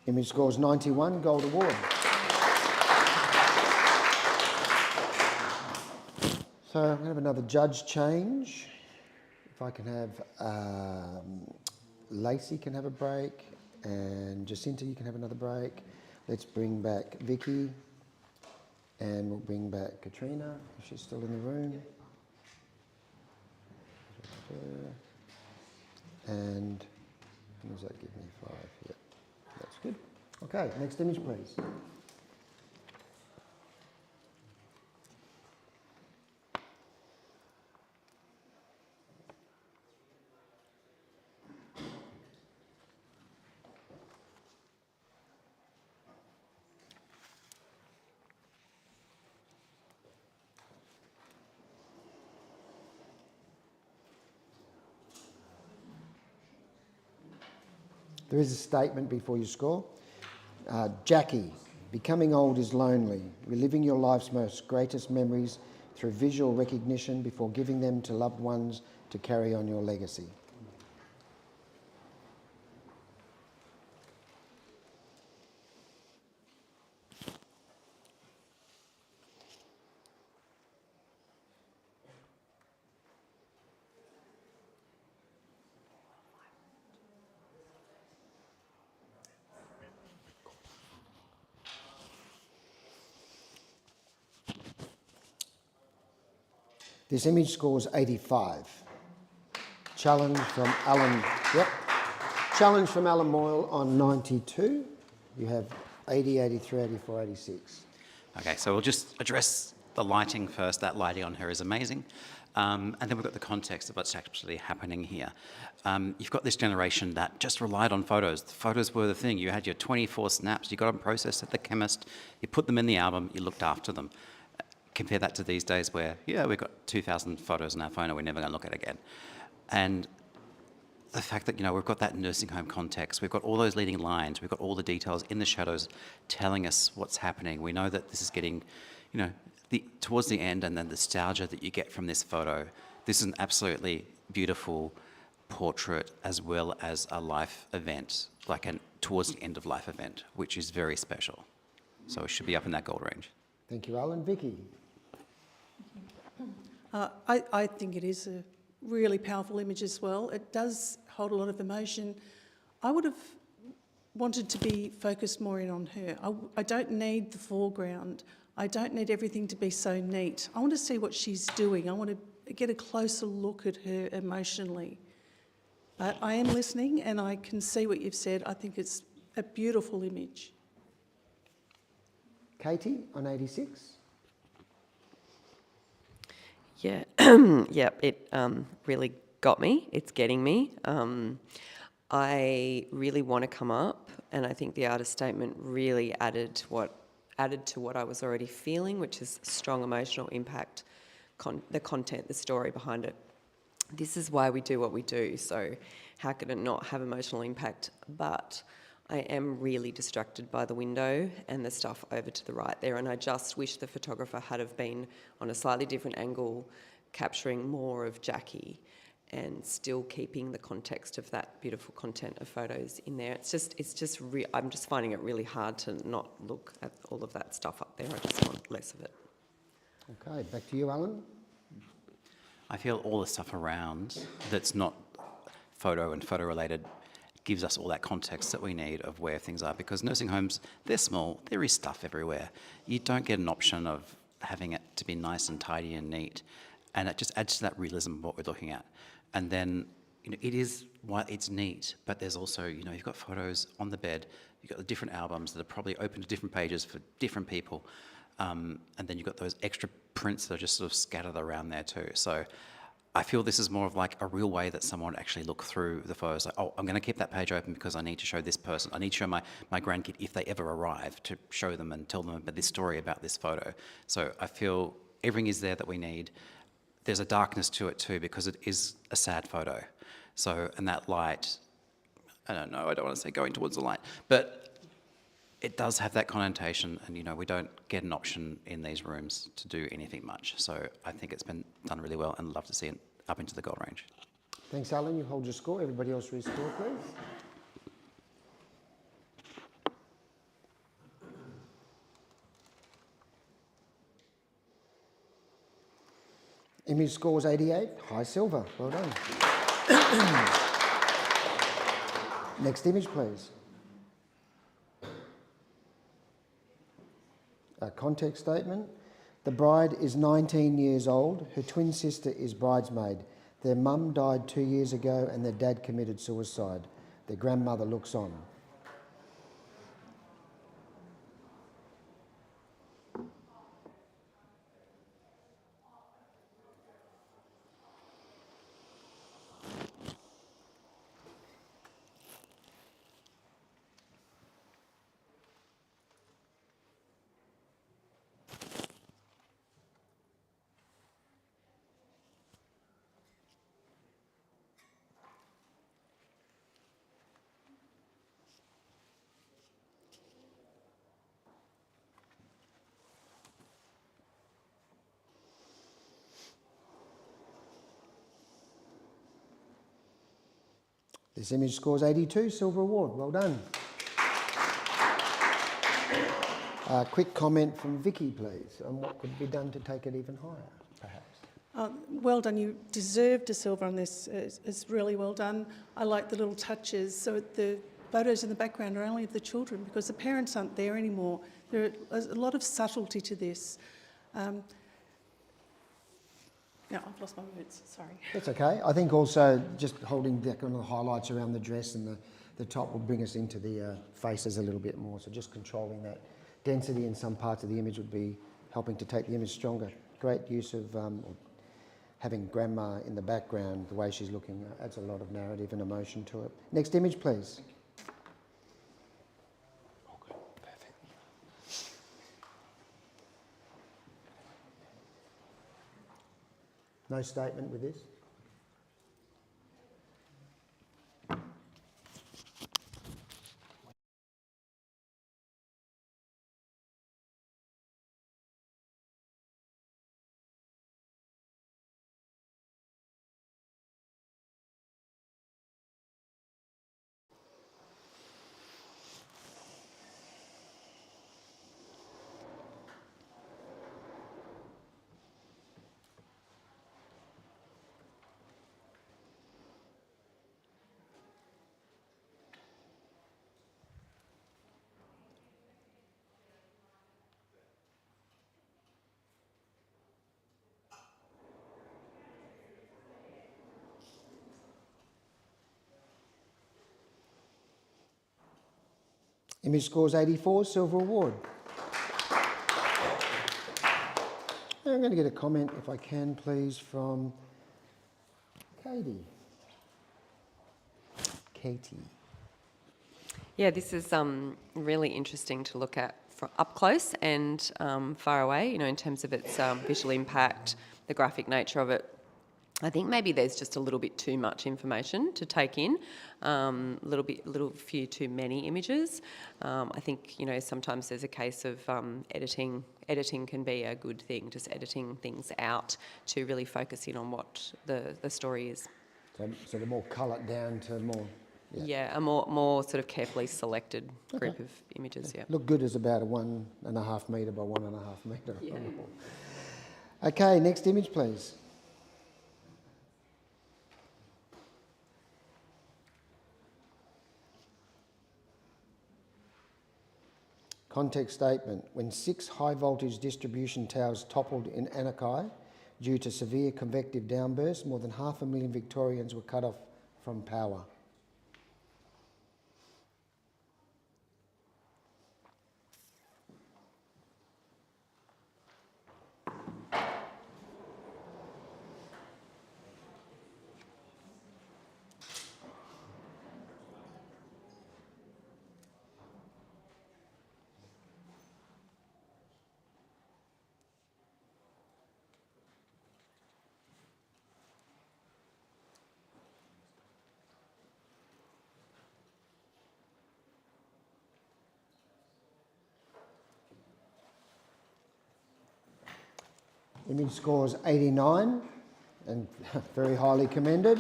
Image scores 91, gold award. So I'm going to have another judge change. If I can have Lacey can have a break, and Jacinta, you can have another break. Let's bring back Vicky, and we'll bring back Katrina if she's still in the room. And what does that give me? 5. Yep, that's good. Okay, next image, please. There is a statement before you score. Jackie, becoming old is lonely. Reliving your life's most greatest memories through visual recognition before giving them to loved ones to carry on your legacy. This image scores 85. Challenge from Alan. Yep. Challenge from Alan Moyle on 92. You have 80, 83, 84, 86. Okay, so we'll just address the lighting first. That lighting on her is amazing. And then we've got the context of what's actually happening here. You've got this generation that just relied on photos. The photos were the thing. You had your 24 snaps, you got them processed at the chemist, you put them in the album, you looked after them. Compare that to these days where, yeah, we've got 2,000 photos on our phone and we're never going to look at it again. And the fact that, we've got that nursing home context, we've got all those leading lines, we've got all the details in the shadows telling us what's happening. We know that this is getting, towards the end, and then the nostalgia that you get from this photo. This is an absolutely beautiful portrait as well as a life event, like towards the end of life event, which is very special. So it should be up in that gold range. Thank you, Alan. Vicky? I think it is a really powerful image as well. It does hold a lot of emotion. I would have wanted to be focused more in on her. I don't need the foreground. I don't need everything to be so neat. I want to see what she's doing. I want to get a closer look at her emotionally. But I am listening and I can see what you've said. I think it's a beautiful image. Katie on 86? Yeah, yeah, it really got me. It's getting me. I really want to come up, and I think the artist statement really added to what I was already feeling, which is strong emotional impact, the content, the story behind it. This is why we do what we do, so how could it not have emotional impact? But I am really distracted by the window and the stuff over to the right there, and I just wish the photographer had have been on a slightly different angle, capturing more of Jackie and still keeping the context of that beautiful content of photos in there. I'm just finding it really hard to not look at all of that stuff up there. I just want less of it. Okay, back to you, Alan. I feel all the stuff around that's not photo and photo related gives us all that context that we need of where things are, because nursing homes, they're small, there is stuff everywhere. You don't get an option of having it to be nice and tidy and neat, and it just adds to that realism of what we're looking at. And then, it is why it's neat, but there's also, you've got photos on the bed, you've got the different albums that are probably open to different pages for different people, and then you've got those extra prints that are just sort of scattered around there too. So I feel this is more of like a real way that someone would actually look through the photos. Like, I'm going to keep that page open because I need to show this person. I need to show my grandkid, if they ever arrive, to show them and tell them about this story about this photo. So I feel everything is there that we need. There's a darkness to it too, because it is a sad photo. So, and that light, I don't know, I don't want to say going towards the light, but it does have that connotation, and we don't get an option in these rooms to do anything much. So I think it's been done really well, and love to see it up into the gold range. Thanks, Alan. You hold your score. Everybody else read score, please. Image scores 88, high silver. Well done. Next image, please. A context statement. The bride is 19 years old. Her twin sister is bridesmaid. Their mum died 2 years ago and their dad committed suicide. Their grandmother looks on. This image scores 82, silver award. Well done. Quick comment from Vicky, please, on what could be done to take it even higher, perhaps. Well done. You deserved a silver on this. It's really well done. I like the little touches. So the photos in the background are only of the children because the parents aren't there anymore. There is a lot of subtlety to this. No, I've lost my words, sorry. That's okay. I think also just holding the kind of highlights around the dress and the top will bring us into the faces a little bit more. So just controlling that density in some parts of the image would be helping to take the image stronger. Great use of having grandma in the background, the way she's looking, adds a lot of narrative and emotion to it. Next image, please. Okay, perfect. No statement with this? Image scores 84, silver award. I'm going to get a comment, if I can, please, from Katie. Yeah, this is really interesting to look at from up close and far away, in terms of its visual impact, the graphic nature of it. I think maybe there's just a little bit too much information to take in, little few too many images. I think, sometimes there's a case of editing. Editing can be a good thing, just editing things out to really focus in on what the story is. So the more colour down to more... Yeah, a more sort of carefully selected group of images, yeah. Look good as about a 1.5 metre by 1.5 metre. Yeah. Okay, next image, please. Context statement. When 6 high voltage distribution towers toppled in Anakai due to severe convective downbursts, more than 500,000 Victorians were cut off from power. Image scores 89 and very highly commended.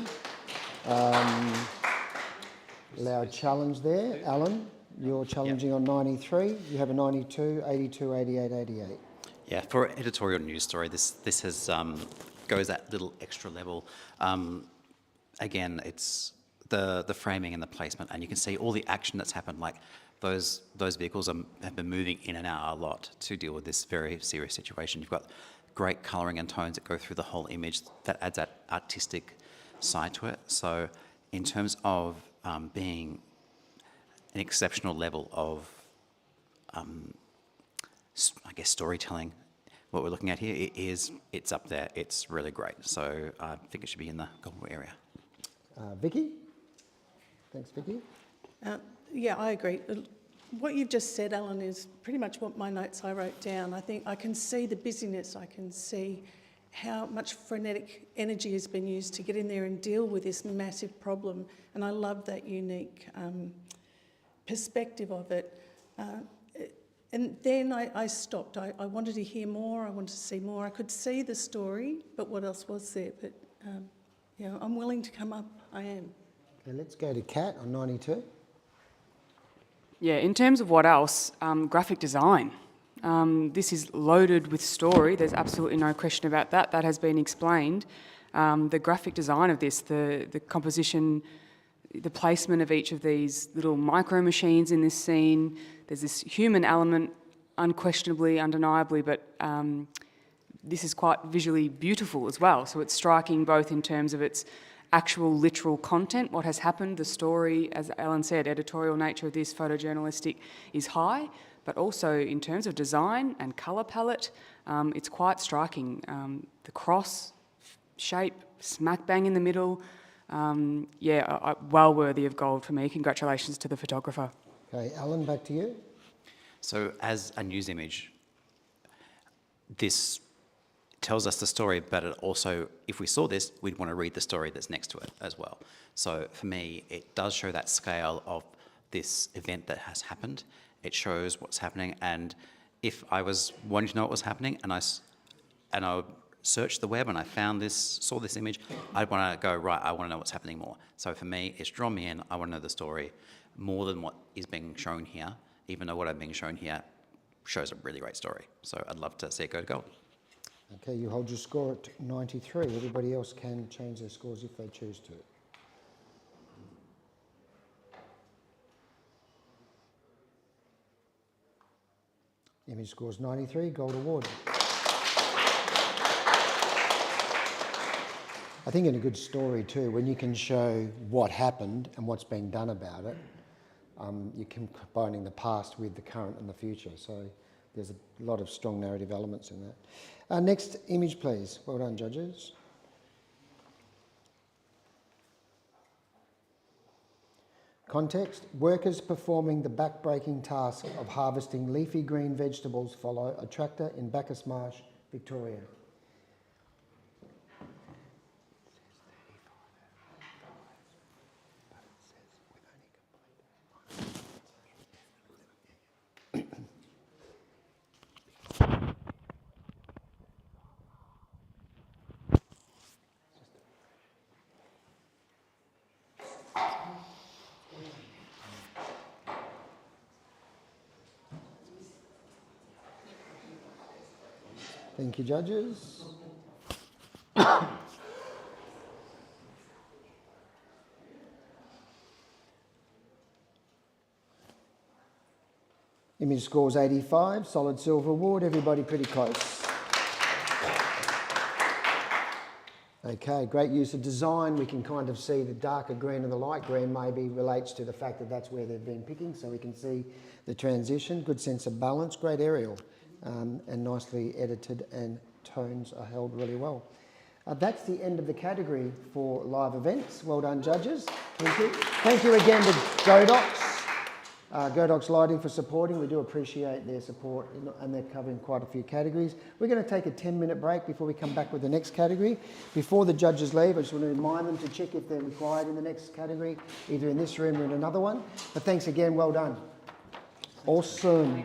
Allow a challenge there. Alan, you're challenging on 93. You have a 92, 82, 88, 88. Yeah, for an editorial news story, this has goes that little extra level. Again, it's the framing and the placement, and you can see all the action that's happened. Like those vehicles have been moving in and out a lot to deal with this very serious situation. You've got great colouring and tones that go through the whole image that adds that artistic side to it. So in terms of being an exceptional level of, I guess, storytelling, what we're looking at here, it's up there. It's really great. So I think it should be in the gold area. Vicky? Thanks, Vicky. Yeah, I agree. What you've just said, Alan, is pretty much what my notes I wrote down. I think I can see the busyness. I can see how much frenetic energy has been used to get in there and deal with this massive problem. And I love that unique perspective of it. And then I stopped. I wanted to hear more. I wanted to see more. I could see the story, but what else was there? But, I'm willing to come up. I am. Okay, let's go to Kat on 92. Yeah, in terms of what else, graphic design. This is loaded with story. There's absolutely no question about that. That has been explained. The graphic design of this, the composition, the placement of each of these little micro machines in this scene. There's this human element, unquestionably, undeniably, but this is quite visually beautiful as well. So it's striking both in terms of its actual literal content, what has happened, the story, as Alan said, editorial nature of this, photojournalistic, is high, but also in terms of design and colour palette, it's quite striking. The cross shape, smack bang in the middle, well worthy of gold for me. Congratulations to the photographer. Okay, Alan, back to you. So as a news image, this tells us the story, but it also, if we saw this, we'd want to read the story that's next to it as well. So for me, it does show that scale of this event that has happened. It shows what's happening, and if I was wanting to know what was happening, and I searched the web and I saw this image, I'd want to go, right, I want to know what's happening more. So for me, it's drawn me in. I want to know the story more than what is being shown here, even though what I'm being shown here shows a really great story. So I'd love to see it go to gold. Okay, you hold your score at 93. Everybody else can change their scores if they choose to. Image scores 93, gold award. I think in a good story too, when you can show what happened and what's being done about it, you're combining the past with the current and the future. So there's a lot of strong narrative elements in that. Next image, please. Well done, judges. Context: workers performing the back-breaking task of harvesting leafy green vegetables follow a tractor in Bacchus Marsh, Victoria. Thank you, judges. Image scores 85, solid silver award, everybody pretty close. Okay, great use of design. We can kind of see the darker green and the light green maybe relates to the fact that that's where they've been picking, so we can see the transition. Good sense of balance, great aerial, and nicely edited, and tones are held really well. That's the end of the category for live events. Well done, judges. Thank you. Thank you again to Godox Lighting for supporting. We do appreciate their support, and they're covering quite a few categories. We're going to take a 10-minute break before we come back with the next category. Before the judges leave, I just want to remind them to check if they're required in the next category, either in this room or in another one. But thanks again, well done. Awesome.